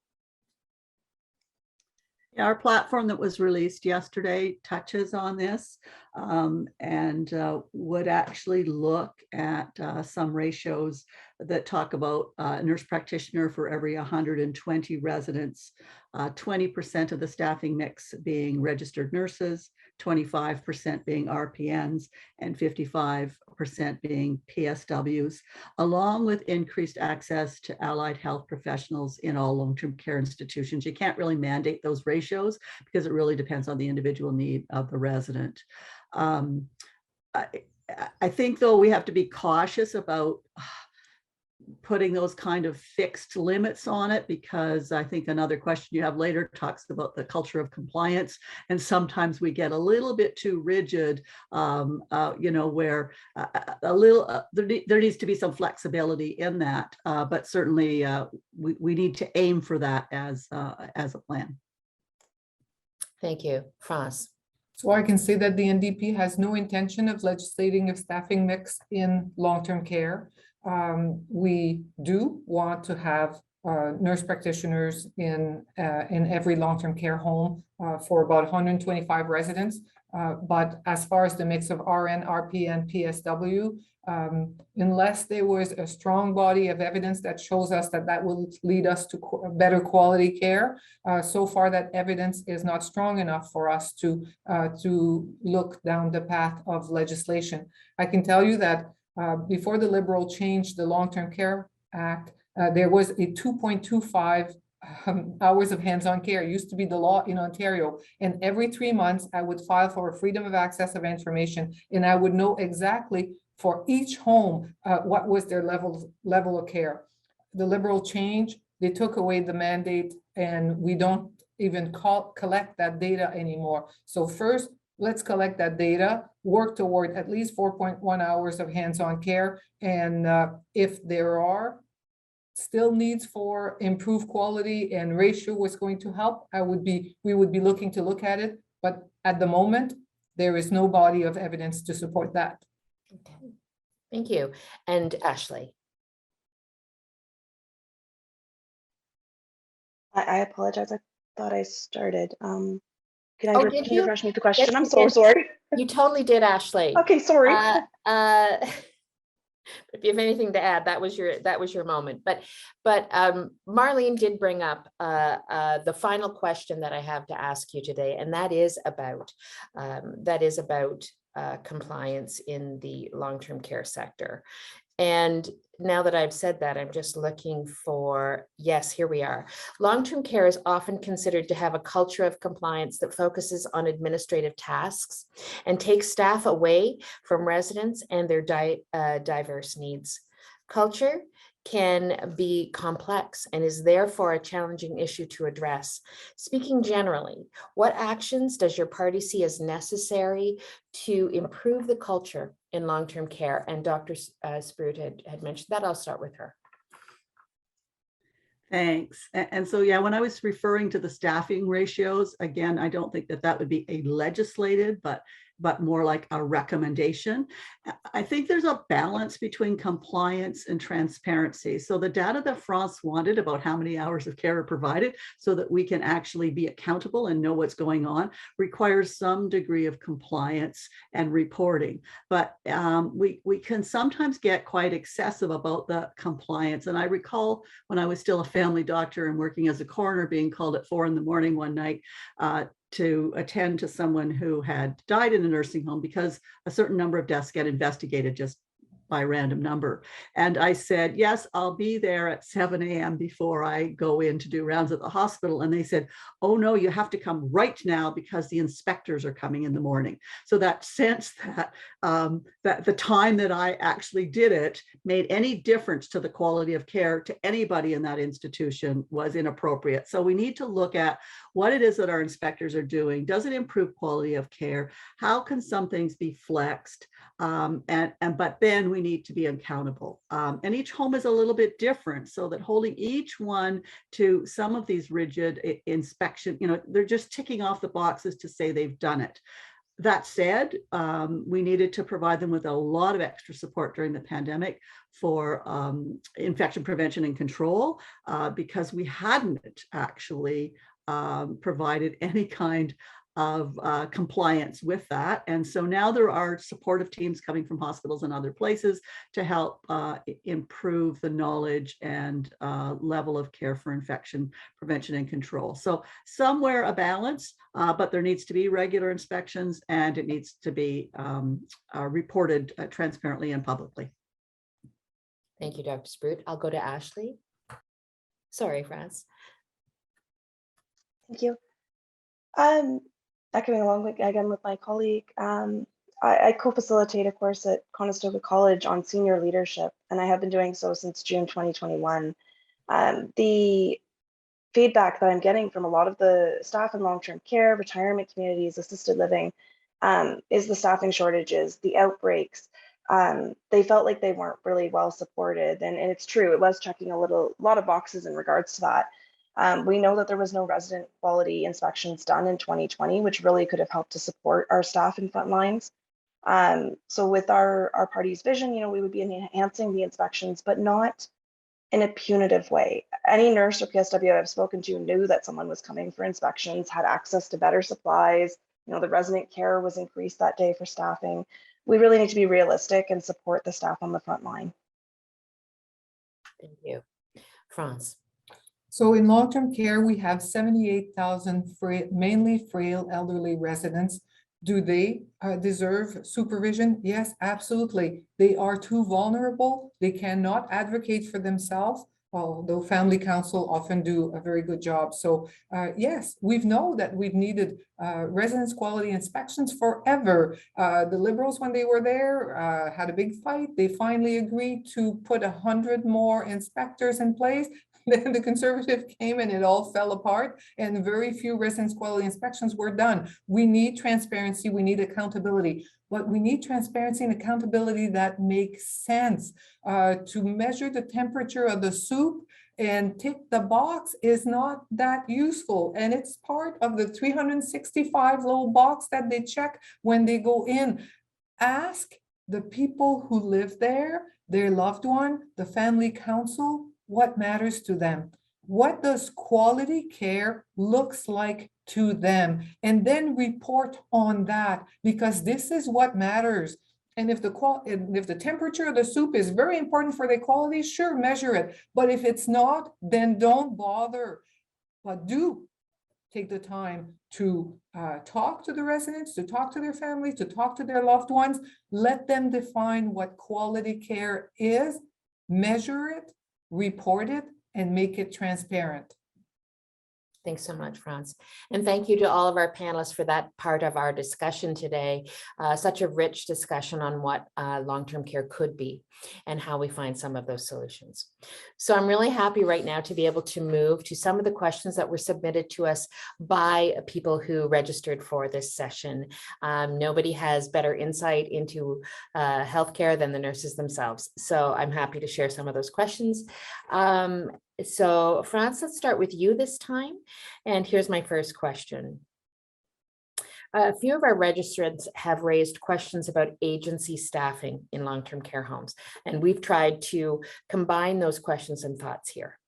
Our platform that was released yesterday touches on this and would actually look at some ratios that talk about a nurse practitioner for every 120 residents, 20% of the staffing mix being registered nurses, 25% being RPNs, and 55% being PSWs, along with increased access to allied health professionals in all long-term care institutions. You can't really mandate those ratios because it really depends on the individual need of the resident. I think, though, we have to be cautious about putting those kind of fixed limits on it, because I think another question you have later talks about the culture of compliance, and sometimes we get a little bit too rigid, where there needs to be some flexibility in that, but certainly we need to aim for that as a plan. Thank you. France? So I can say that the NDP has no intention of legislating a staffing mix in long-term care. We do want to have nurse practitioners in every long-term care home for about 125 residents. But as far as the mix of RN, RPN, PSW, unless there was a strong body of evidence that shows us that will lead us to better quality care, so far that evidence is not strong enough for us to look down the path of legislation. I can tell you that before the Liberal changed the Long-Term Care Act, there was a 2.25 hours of hands-on care. It used to be the law in Ontario. And every 3 months, I would file for a freedom of access of information, and I would know exactly for each home what was their level of care. The Liberal change, they took away the mandate, and we don't even collect that data anymore. So first, let's collect that data, work toward at least 4.1 hours of hands-on care. And if there are still needs for improved quality and ratio was going to help, we would be looking to look at it. But at the moment, there is no body of evidence to support that. Okay. Thank you. And Ashley? I apologize. I thought I started. Can I Did you? refresh me the question? Yes, I'm you so did. sorry. You totally did, Ashley. Okay, sorry. If you have anything to add, that was your moment. But Marlene did bring up the final question that I have to ask you today, and that is about compliance in the long-term care sector. And now that I've said that, I'm just looking for, yes, here we are. Long-term care is often considered to have a culture of compliance that focuses on administrative tasks and takes staff away from residents and their diverse needs. Culture can be complex and is therefore a challenging issue to address. Speaking generally, what actions does your party see as necessary to improve the culture in long-term care? And Dr. Spruit had mentioned that. I'll start with her. Thanks. And so, yeah, when I was referring to the staffing ratios, again, I don't think that that would be a legislated, but more like a recommendation. I think there's a balance between compliance and transparency. So the data that France wanted about how many hours of care are provided so that we can actually be accountable and know what's going on requires some degree of compliance and reporting. But we can sometimes get quite excessive about the compliance. And I recall when I was still a family doctor and working as a coroner being called at 4 a.m. one night to attend to someone who had died in a nursing home because a certain number of deaths get investigated just by random number. And I said, yes, I'll be there at 7 a.m. before I go in to do rounds at the hospital. And they said, oh no, you have to come right now because the inspectors are coming in the morning. So that sense that that the time that I actually did it made any difference to the quality of care to anybody in that institution was inappropriate. So we need to look at what it is that our inspectors are doing. Does it improve quality of care? How can some things be flexed? But then we need to be accountable. And each home is a little bit different, so that holding each one to some of these rigid inspection, they're just ticking off the boxes to say they've done it. That said, we needed to provide them with a lot of extra support during the pandemic for infection prevention and control because we hadn't actually provided any kind of compliance with that. And so now there are supportive teams coming from hospitals and other places to help improve the knowledge and level of care for infection prevention and control. So somewhere a balance, but there needs to be regular inspections and it needs to be reported transparently and publicly. Thank you, Dr. Sprout. I'll go to Ashley. Sorry, France. Thank you. Echoing along again with my colleague, I co-facilitate a course at Conestoga College on senior leadership, and I have been doing so since June 2021. The feedback that I'm getting from a lot of the staff in long-term care, retirement communities, assisted living, is the staffing shortages, the outbreaks. They felt like they weren't really well supported, and it's true, it was checking a lot of boxes in regards to that. We know that there was no resident quality inspections done in 2020, which really could have helped to support our staff in front lines. So with our party's vision, we would be enhancing the inspections, but not in a punitive way. Any nurse or PSW I've spoken to knew that someone was coming for inspections, had access to better supplies. The resident care was increased that day for staffing. We really need to be realistic and support the staff on the front line. Thank you. France. So in long-term care, we have 78,000 mainly frail elderly residents. Do they deserve supervision? Yes, absolutely. They are too vulnerable. They cannot advocate for themselves, although family council often do a very good job. So yes, we know that we've needed residence quality inspections forever. The Liberals, when they were there, had a big fight. They finally agreed to put 100 more inspectors in place. Then the Conservative came and it all fell apart and very few residence quality inspections were done. We need transparency, we need accountability, but we need transparency and accountability that makes sense. To measure the temperature of the soup and tick the box is not that useful. And it's part of the 365 little box that they check when they go in. Ask the people who live there, their loved one, the family council, what matters to them. What does quality care looks like to them? And then report on that, because this is what matters. And if the temperature of the soup is very important for the quality, sure, measure it. But if it's not, then don't bother. But do take the time to talk to the residents, to talk to their families, to talk to their loved ones. Let them define what quality care is, measure it, report it, and make it transparent. Thanks so much, France. And thank you to all of our panelists for that part of our discussion today. Such a rich discussion on what long-term care could be and how we find some of those solutions. So I'm really happy right now to be able to move to some of the questions that were submitted to us by people who registered for this session. Nobody has better insight into healthcare than the nurses themselves. So I'm happy to share some of those questions. So France, let's start with you this time. And here's my first question. A few of our registrants have raised questions about agency staffing in long-term care homes, and we've tried to combine those questions and thoughts here.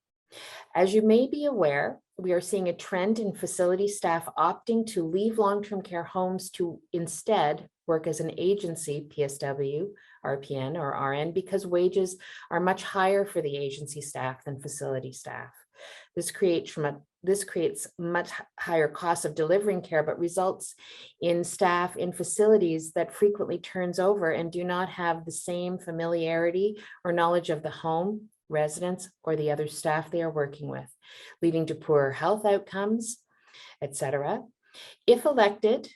As you may be aware, we are seeing a trend in facility staff opting to leave long-term care homes to instead work as an agency, PSW, RPN, or RN, because wages are much higher for the agency staff than facility staff. This creates much higher costs of delivering care, but results in staff in facilities that frequently turns over and do not have the same familiarity or knowledge of the home, residents, or the other staff they are working with, leading to poorer health outcomes, etc. If elected,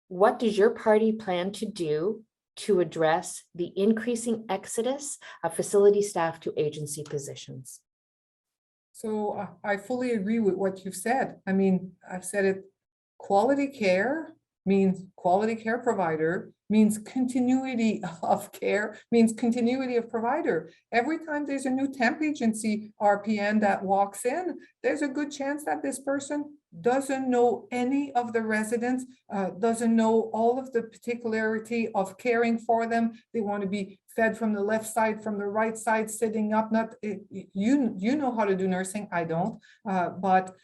what does your party plan to do to address the increasing exodus of facility staff to agency positions? So I fully agree with what you've said. I mean, I've said it, quality care means quality care provider, means continuity of care, means continuity of provider. Every time there's a new temp agency RPN that walks in, there's a good chance that this person doesn't know any of the residents, doesn't know all of the particularity of caring for them. They want to be fed from the left side, from the right side, sitting up. Not you know how to do nursing. I don't, but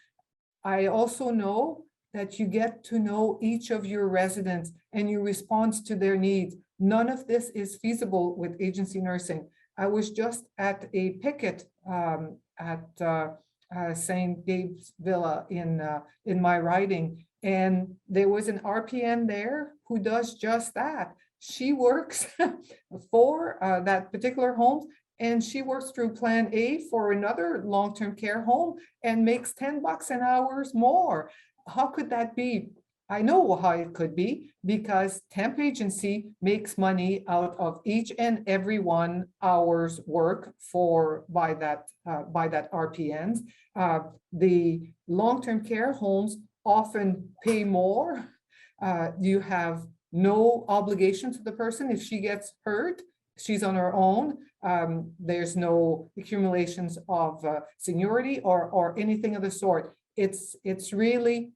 I also know that you get to know each of your residents and you respond to their needs. None of this is feasible with agency nursing. I was just at a picket at St. Gabe's Villa in my riding, and there was an RPN there who does just that. She works for that particular home, and she works through Plan A for another long-term care home and makes $10 an hour more. How could that be? I know how it could be, because temp agency makes money out of each and every 1 hour's work by that RPNs. The long-term care homes often pay more. You have no obligation to the person. If she gets hurt, she's on her own. There's no accumulations of seniority or anything of the sort. It's really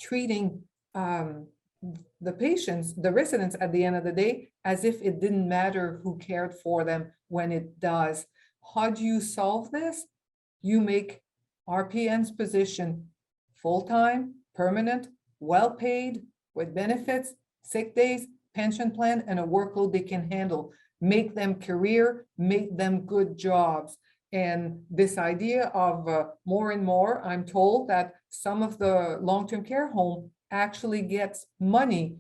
treating the patients, the residents at the end of the day, as if it didn't matter who cared for them when it does. How do you solve this? You make RPN's position full-time, permanent, well-paid, with benefits, sick days, pension plan, and a workload they can handle. Make them career, make them good jobs. And this idea of more and more, I'm told that some of the long-term care home actually gets money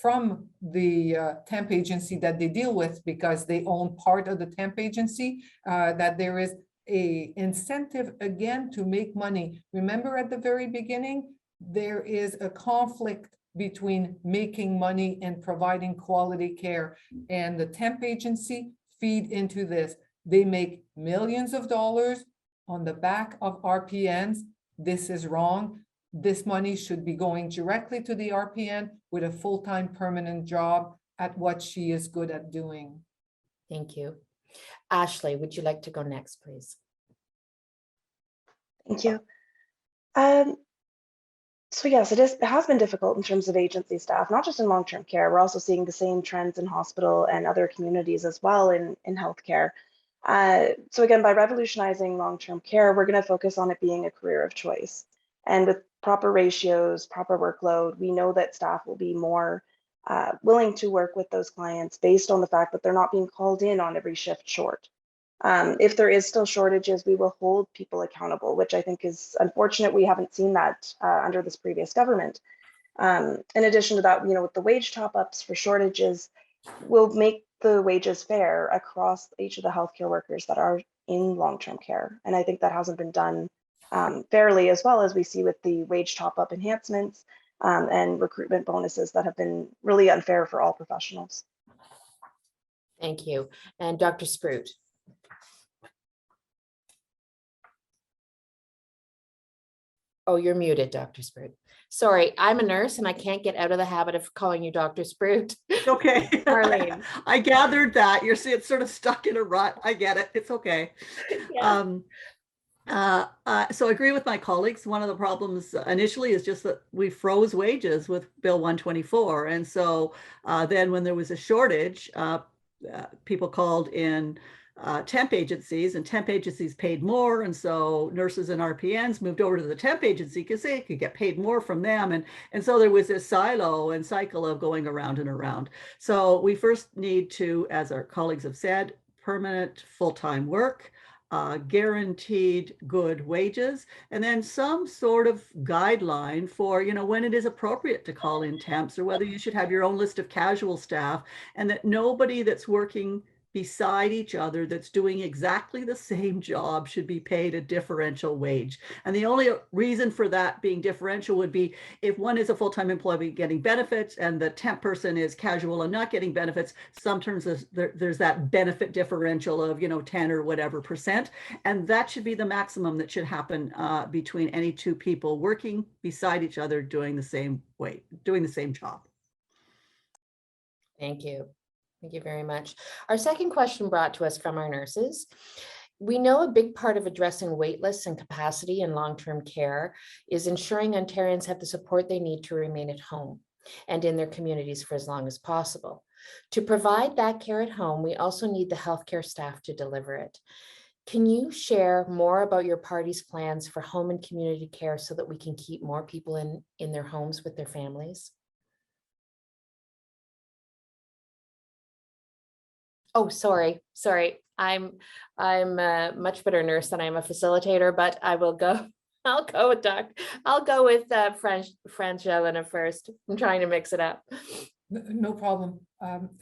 from the temp agency that they deal with, because they own part of the temp agency, that there is a incentive again to make money. Remember at the very beginning, there is a conflict between making money and providing quality care, and the temp agency feed into this. They make millions of dollars on the back of RPNs. This is wrong. This money should be going directly to the RPN with a full-time permanent job at what she is good at doing. Thank you. Ashley, would you like to go next, please? Thank you. So yes, it has been difficult in terms of agency staff, not just in long-term care. We're also seeing the same trends in hospital and other communities as well in healthcare. So again, by revolutionizing long-term care, we're going to focus on it being a career of choice. And with proper ratios, proper workload, we know that staff will be more willing to work with those clients based on the fact that they're not being called in on every shift short. If there is still shortages, we will hold people accountable, which I think is unfortunate. We haven't seen that under this previous government. In addition to that, with the wage top-ups for shortages, we'll make the wages fair across each of the healthcare workers that are in long-term care. And I think that hasn't been done fairly, as well as we see with the wage top-up enhancements and recruitment bonuses that have been really unfair for all professionals. Thank you. And Dr. Sprout. Oh, you're muted, Dr. Sprout. Sorry, I'm a nurse and I can't get out of the habit of calling you Dr. Sprout. Okay. Marlene. I gathered that. It's sort of stuck in a rut. I get it. It's okay. Yeah. So I agree with my colleagues. One of the problems initially is just that we froze wages with Bill 124. And so then when there was a shortage, people called in temp agencies, and temp agencies paid more. And so nurses and RPNs moved over to the temp agency because they could get paid more from them. And so there was this silo and cycle of going around and around. So we first need to, as our colleagues have said, permanent full-time work, guaranteed good wages, and then some sort of guideline for, when it is appropriate to call in temps, or whether you should have your own list of casual staff, and that nobody that's working beside each other that's doing exactly the same job should be paid a differential wage. And the only reason for that being differential would be if one is a full-time employee getting benefits and the temp person is casual and not getting benefits. Sometimes there's that benefit differential of 10 or whatever percent, and that should be the maximum that should happen between any two people working beside each other doing the same job. Thank you. Thank you very much. Our second question brought to us from our nurses. We know a big part of addressing waitlists and capacity in long-term care is ensuring Ontarians have the support they need to remain at home and in their communities for as long as possible. To provide that care at home, we also need the healthcare staff to deliver it. Can you share more about your party's plans for home and community care so that we can keep more people in their homes with their families? Oh, sorry. I'm a much better nurse than I'm a facilitator, but I will go. I'll go with Frangela first. I'm trying to mix it up. No problem.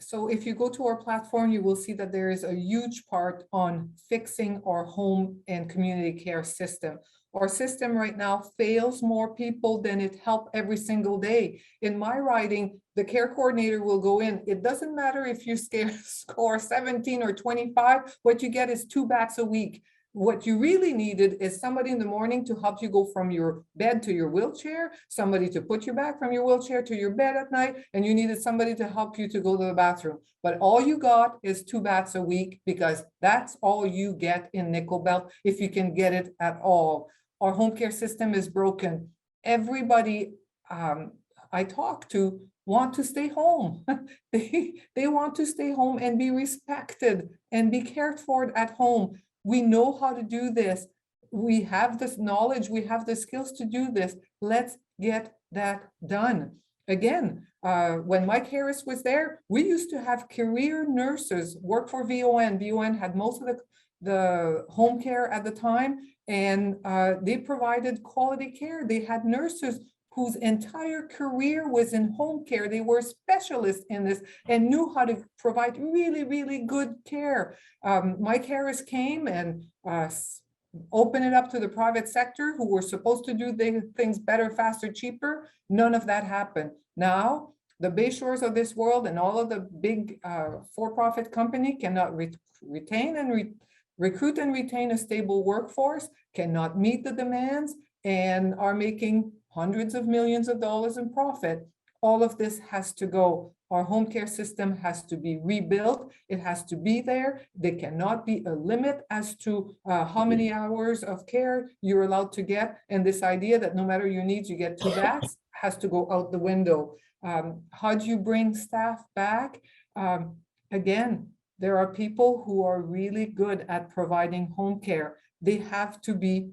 So if you go to our platform, you will see that there is a huge part on fixing our home and community care system. Our system right now fails more people than it helps every single day. In my riding, the care coordinator will go in. It doesn't matter if you score 17 or 25, what you get is 2 bats a week. What you really needed is somebody in the morning to help you go from your bed to your wheelchair, somebody to put you back from your wheelchair to your bed at night, and you needed somebody to help you to go to the bathroom. But all you got is 2 bats a week, because that's all you get in Nickel Belt, if you can get it at all. Our home care system is broken. Everybody I talk to want to stay home. They want to stay home and be respected and be cared for at home. We know how to do this. We have this knowledge. We have the skills to do this. Let's get that done. Again, when Mike Harris was there, we used to have career nurses work for VON. VON had most of the home care at the time, and they provided quality care. They had nurses whose entire career was in home care. They were specialists in this and knew how to provide really, really good care. Mike Harris came and opened it up to the private sector, who were supposed to do things better, faster, cheaper. None of that happened. Now, the Bayshores of this world and all of the big for-profit company cannot retain and recruit and retain a stable workforce, cannot meet the demands, and are making hundreds of millions of dollars in profit. All of this has to go. Our home care system has to be rebuilt. It has to be there. There cannot be a limit as to how many hours of care you're allowed to get. And this idea that no matter your needs, you get 2 bats has to go out the window. How do you bring staff back? Again, there are people who are really good at providing home care. They have to be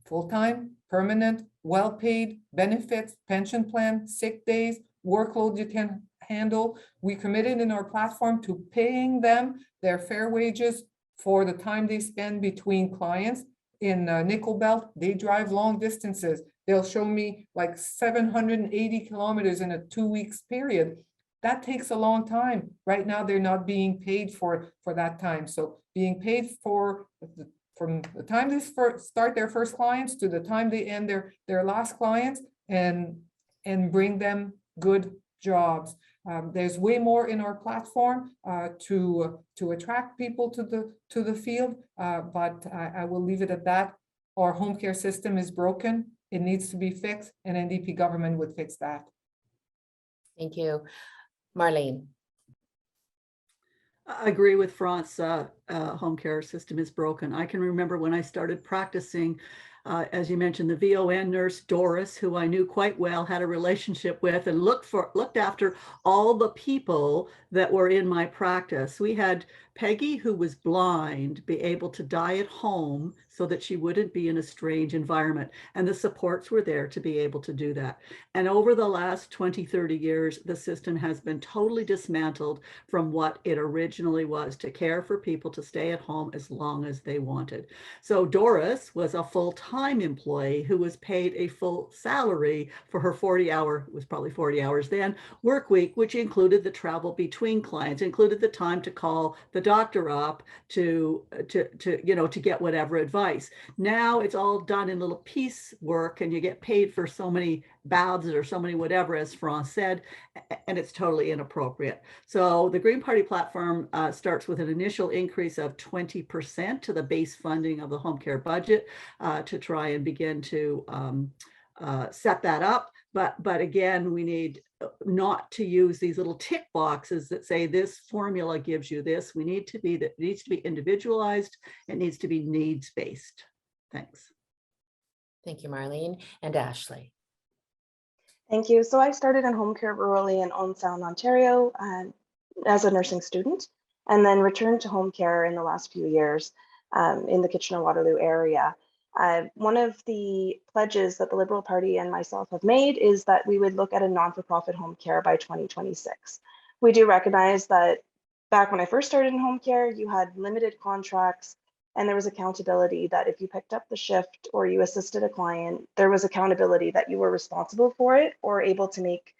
full-time, permanent, well-paid, benefits, pension plan, sick days, workload you can handle. We committed in our platform to paying them their fair wages for the time they spend between clients. In Nickel Belt, they drive long distances. They'll show me like 780 kilometers in a 2 weeks period. That takes a long time. Right now, they're not being paid for that time. So being paid for from the time they start their first clients to the time they end their last clients, and bring them good jobs. There's way more in our platform to attract people to the field, but I will leave it at that. Our home care system is broken. It needs to be fixed, and NDP government would fix that. Thank you. Marlene. I agree with France. Home care system is broken. I can remember when I started practicing, as you mentioned, the VON nurse Doris, who I knew quite well, had a relationship with, and looked after all the people that were in my practice. We had Peggy, who was blind, be able to die at home so that she wouldn't be in a strange environment. And the supports were there to be able to do that. And over the last 20, 30 years, the system has been totally dismantled from what it originally was, to care for people to stay at home as long as they wanted. So Doris was a full-time employee who was paid a full salary for her 40-hour, it was probably 40 hours then, work week, which included the travel between clients, included the time to call the doctor up to get whatever advice. Now it's all done in little piece work, and you get paid for so many baths or so many whatever, as France said, and it's totally inappropriate. So the Green Party platform starts with an initial increase of 20% to the base funding of the home care budget to try and begin to set that up. But again, we need not to use these little tick boxes that say this formula gives you this. We need to be, that needs to be individualized. It needs to be needs-based. Thanks. Thank you, Marlene. And Ashley. Thank you. So I started in home care rurally in Owen Sound, Ontario, as a nursing student, and then returned to home care in the last few years in the Kitchener-Waterloo area. One of the pledges that the Liberal Party and myself have made is that we would look at a non-for-profit home care by 2026. We do recognize that back when I first started in home care, you had limited contracts, and there was accountability that if you picked up the shift or you assisted a client, there was accountability that you were responsible for it or able to make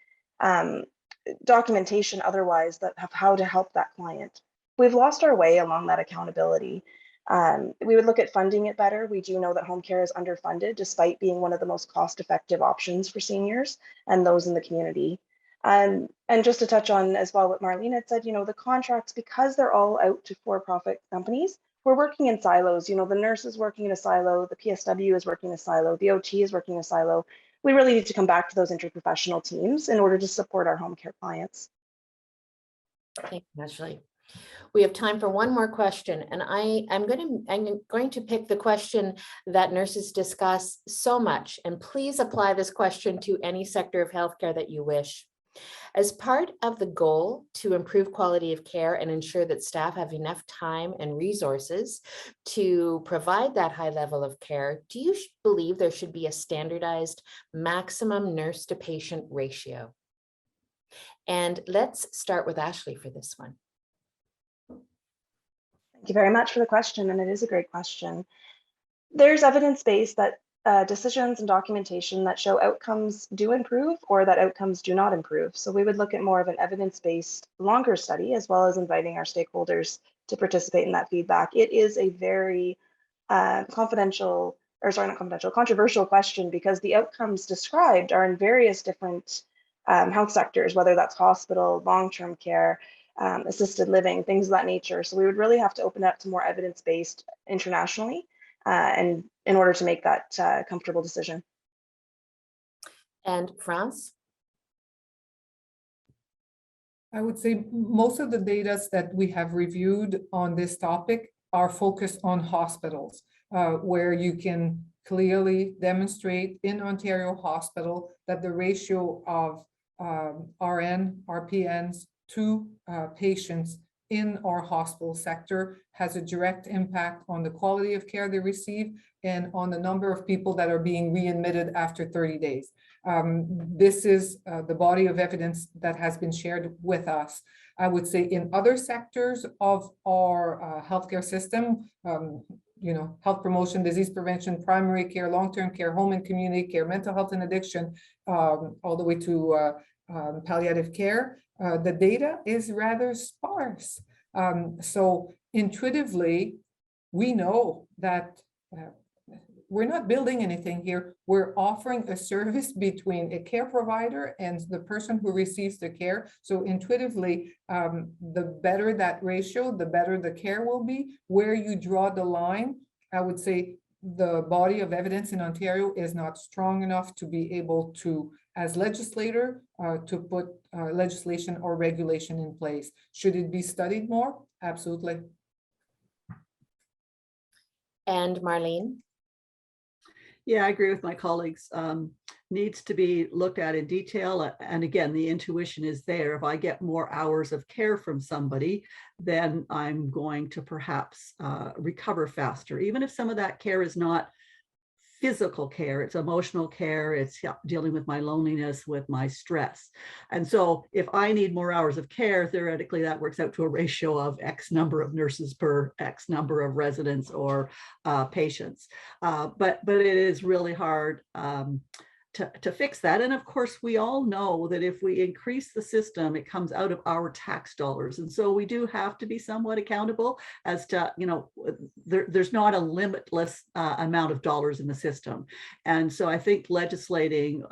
documentation otherwise that have how to help that client. We've lost our way along that accountability. We would look at funding it better. We do know that home care is underfunded despite being one of the most cost-effective options for seniors and those in the community. And just to touch on as well what Marlene had said, the contracts, because they're all out to for-profit companies, we're working in silos. The nurse is working in a silo, the PSW is working in a silo, the OT is working in a silo. We really need to come back to those interprofessional teams in order to support our home care clients. Thank you, Ashley. We have time for one more question, and I'm going to pick the question that nurses discuss so much, and please apply this question to any sector of healthcare that you wish. As part of the goal to improve quality of care and ensure that staff have enough time and resources to provide that high level of care, do you believe there should be a standardized maximum nurse to patient ratio? And let's start with Ashley for this one. Thank you very much for the question, and it is a great question. There's evidence-based that decisions and documentation that show outcomes do improve or that outcomes do not improve. So we would look at more of an evidence-based longer study, as well as inviting our stakeholders to participate in that feedback. It is a very controversial question, because the outcomes described are in various different health sectors, whether that's hospital, long-term care, assisted living, things of that nature. So we would really have to open up to more evidence-based internationally and in order to make that comfortable decision. And France? I would say most of the data that we have reviewed on this topic are focused on hospitals, where you can clearly demonstrate in Ontario Hospital that the ratio of RN, RPNs to patients in our hospital sector has a direct impact on the quality of care they receive and on the number of people that are being readmitted after 30 days. This is the body of evidence that has been shared with us. I would say in other sectors of our healthcare system, health promotion, disease prevention, primary care, long-term care, home and community care, mental health and addiction, all the way to palliative care, the data is rather sparse. So intuitively, we know that we're not building anything here. We're offering a service between a care provider and the person who receives the care. So intuitively, the better that ratio, the better the care will be. Where you draw the line, I would say the body of evidence in Ontario is not strong enough to be able to, as legislator, to put legislation or regulation in place. Should it be studied more? Absolutely. And Marlene? Yeah, I agree with my colleagues. Needs to be looked at in detail. And again, the intuition is there. If I get more hours of care from somebody, then I'm going to perhaps recover faster. Even if some of that care is not physical care, it's emotional care, it's dealing with my loneliness, with my stress. And so if I need more hours of care, theoretically that works out to a ratio of X number of nurses per X number of residents or patients. But it is really hard to fix that. And of course, we all know that if we increase the system, it comes out of our tax dollars. And so we do have to be somewhat accountable as to, there's not a limitless amount of dollars in the system. And so I think legislating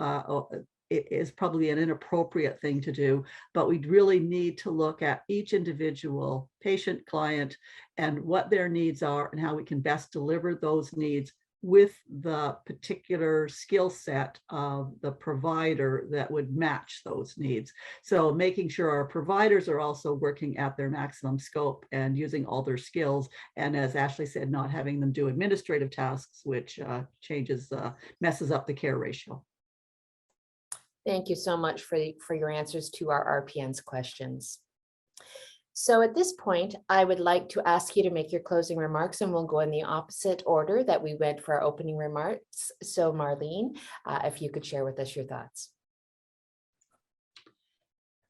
is probably an inappropriate thing to do, but we really need to look at each individual patient, client, and what their needs are and how we can best deliver those needs with the particular skill set of the provider that would match those needs. So making sure our providers are also working at their maximum scope and using all their skills. And as Ashley said, not having them do administrative tasks, which messes up the care ratio. Thank you so much for your answers to our RPN's questions. So at this point, I would like to ask you to make your closing remarks, and we'll go in the opposite order that we went for our opening remarks. So Marlene, if you could share with us your thoughts.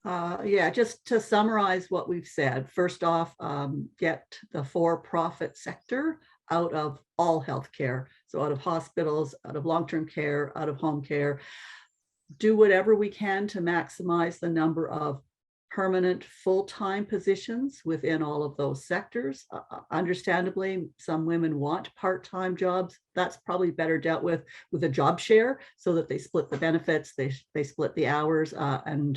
Yeah, just to summarize what we've said, first off, get the for-profit sector out of all healthcare. So out of hospitals, out of long-term care, out of home care. Do whatever we can to maximize the number of permanent full-time positions within all of those sectors. Understandably, some women want part-time jobs. That's probably better dealt with a job share so that they split the benefits, they split the hours, and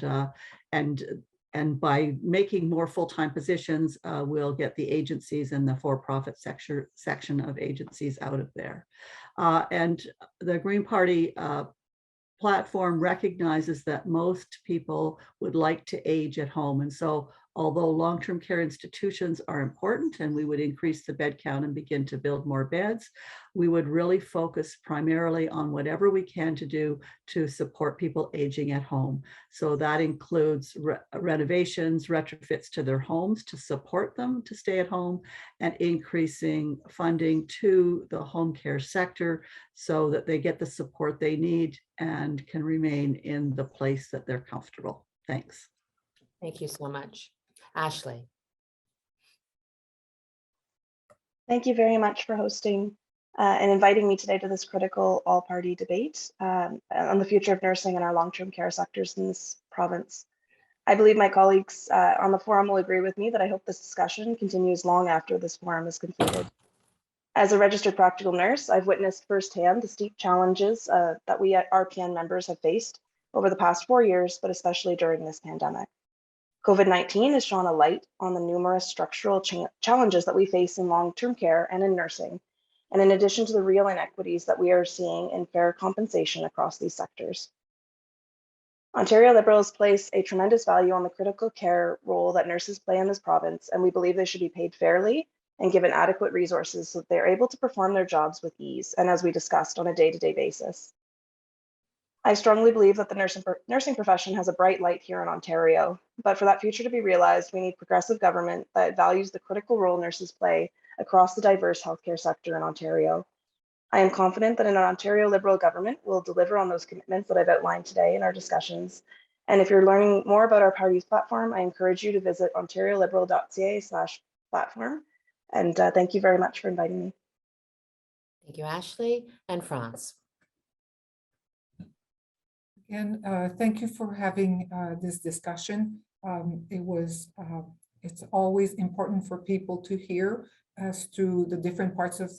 by making more full-time positions, we'll get the agencies and the for-profit section of agencies out of there. And the Green Party platform recognizes that most people would like to age at home. And so although long-term care institutions are important and we would increase the bed count and begin to build more beds, we would really focus primarily on whatever we can to do to support people aging at home. So that includes renovations, retrofits to their homes to support them to stay at home, and increasing funding to the home care sector so that they get the support they need and can remain in the place that they're comfortable. Thanks. Thank you so much. Ashley. Thank you very much for hosting and inviting me today to this critical all-party debate on the future of nursing and our long-term care sectors in this province. I believe my colleagues on the forum will agree with me that I hope this discussion continues long after this forum is completed. As a registered practical nurse, I've witnessed firsthand the steep challenges that we at RPN members have faced over the past 4 years, but especially during this pandemic. COVID-19 has shone a light on the numerous structural challenges that we face in long-term care and in nursing, and in addition to the real inequities that we are seeing in fair compensation across these sectors. Ontario Liberals place a tremendous value on the critical care role that nurses play in this province, and we believe they should be paid fairly and given adequate resources so that they're able to perform their jobs with ease, and as we discussed, on a day-to-day basis. I strongly believe that the nursing profession has a bright light here in Ontario, but for that future to be realized, we need progressive government that values the critical role nurses play across the diverse healthcare sector in Ontario. I am confident that an Ontario Liberal government will deliver on those commitments that I've outlined today in our discussions. And if you're learning more about our party's platform, I encourage you to visit ontarioliberal.ca/platform. And thank you very much for inviting me. Thank you, Ashley. And France. Again, thank you for having this discussion. It's always important for people to hear as to the different parts of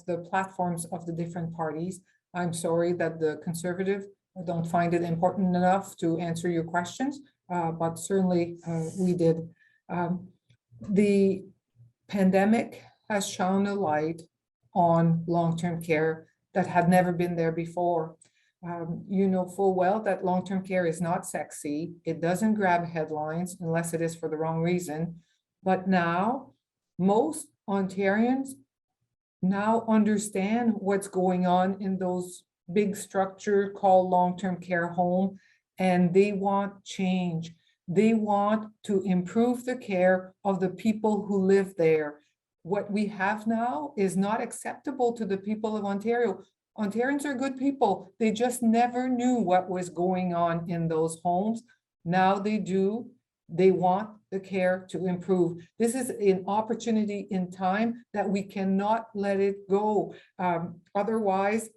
the platforms of the different parties. I'm sorry that the Conservative don't find it important enough to answer your questions, but certainly we did. The pandemic has shone a light on long-term care that had never been there before. You know full well that long-term care is not sexy. It doesn't grab headlines unless it is for the wrong reason. But now, most Ontarians now understand what's going on in those big structure called long-term care home, and they want change. They want to improve the care of the people who live there. What we have now is not acceptable to the people of Ontario. Ontarians are good people. They just never knew what was going on in those homes. Now they do. They want the care to improve. This is an opportunity in time that we cannot let it go. Otherwise,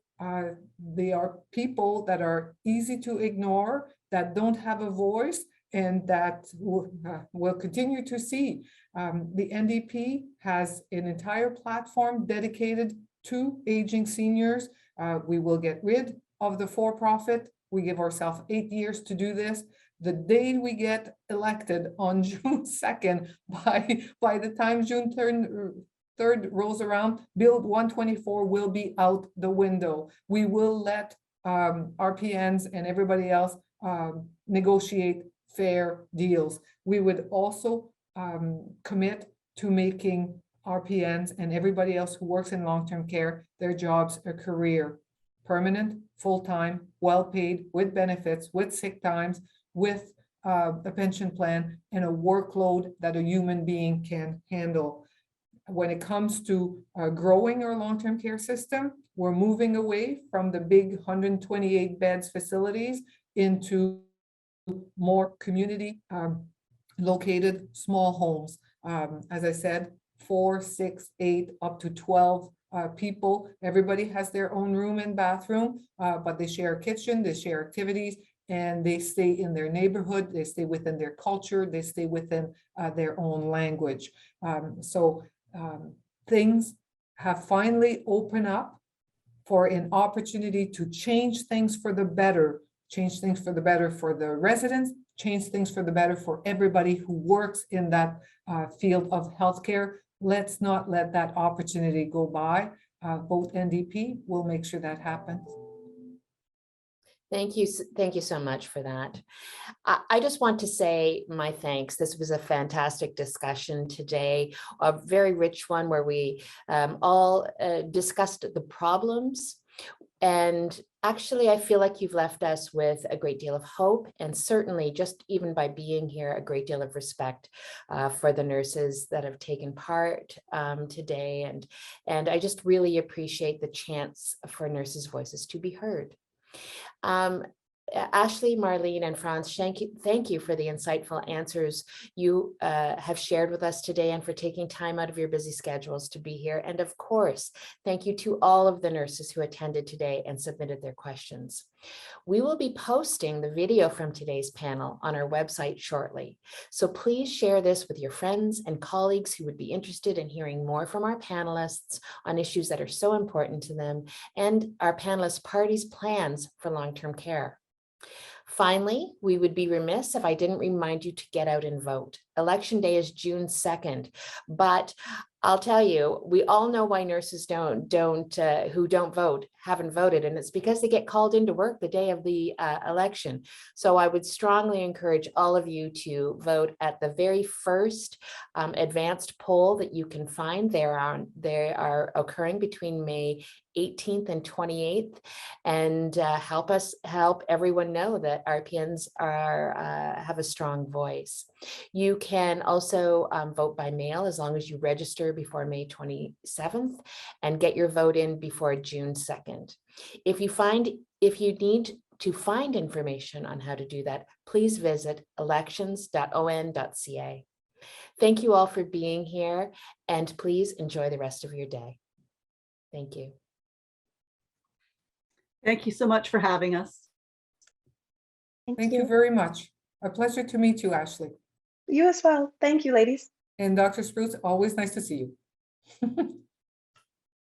they are people that are easy to ignore, that don't have a voice, and that we'll continue to see. The NDP has an entire platform dedicated to aging seniors. We will get rid of the for-profit. We give ourselves 8 years to do this. The day we get elected on June 2nd, by the time June 3rd rolls around, Bill 124 will be out the window. We will let RPNs and everybody else negotiate fair deals. We would also commit to making RPNs and everybody else who works in long-term care, their jobs a career, permanent, full-time, well-paid, with benefits, with sick times, with a pension plan, and a workload that a human being can handle. When it comes to growing our long-term care system, we're moving away from the big 128 beds facilities into more community located small homes. As I said, 4, 6, 8, up to 12 people. Everybody has their own room and bathroom, but they share a kitchen, they share activities, and they stay in their neighborhood, they stay within their culture, they stay within their own language. Things have finally opened up for an opportunity to change things for the better, change things for the better for the residents, change things for the better for everybody who works in that field of healthcare. Let's not let that opportunity go by. Vote NDP will make sure that happens. Thank you so much for that. I just want to say my thanks. This was a fantastic discussion today, a very rich one where we all discussed the problems. And actually, I feel like you've left us with a great deal of hope, and certainly just even by being here, a great deal of respect for the nurses that have taken part today. And I just really appreciate the chance for nurses' voices to be heard. Ashley, Marlene, and Franz, thank you for the insightful answers you have shared with us today and for taking time out of your busy schedules to be here. And of course, thank you to all of the nurses who attended today and submitted their questions. We will be posting the video from today's panel on our website shortly. So please share this with your friends and colleagues who would be interested in hearing more from our panelists on issues that are so important to them and our panelists' parties' plans for long-term care. Finally, we would be remiss if I didn't remind you to get out and vote. Election day is June 2nd, but I'll tell you, we all know why nurses who don't vote haven't voted, and it's because they get called into work the day of the election. So I would strongly encourage all of you to vote at the very first advanced poll that you can find. They are occurring between May 18th and 28th, and help everyone know that RPNs have a strong voice. You can also vote by mail as long as you register before May 27th and get your vote in before June 2nd. If you need to find information on how to do that, please visit elections.on.ca. Thank you all for being here, and please enjoy the rest of your day. Thank you. Thank you so much for having us. Thank you very much. A pleasure to meet you, Ashley. You as well. Thank you, ladies. And Dr. Spruce, always nice to see you.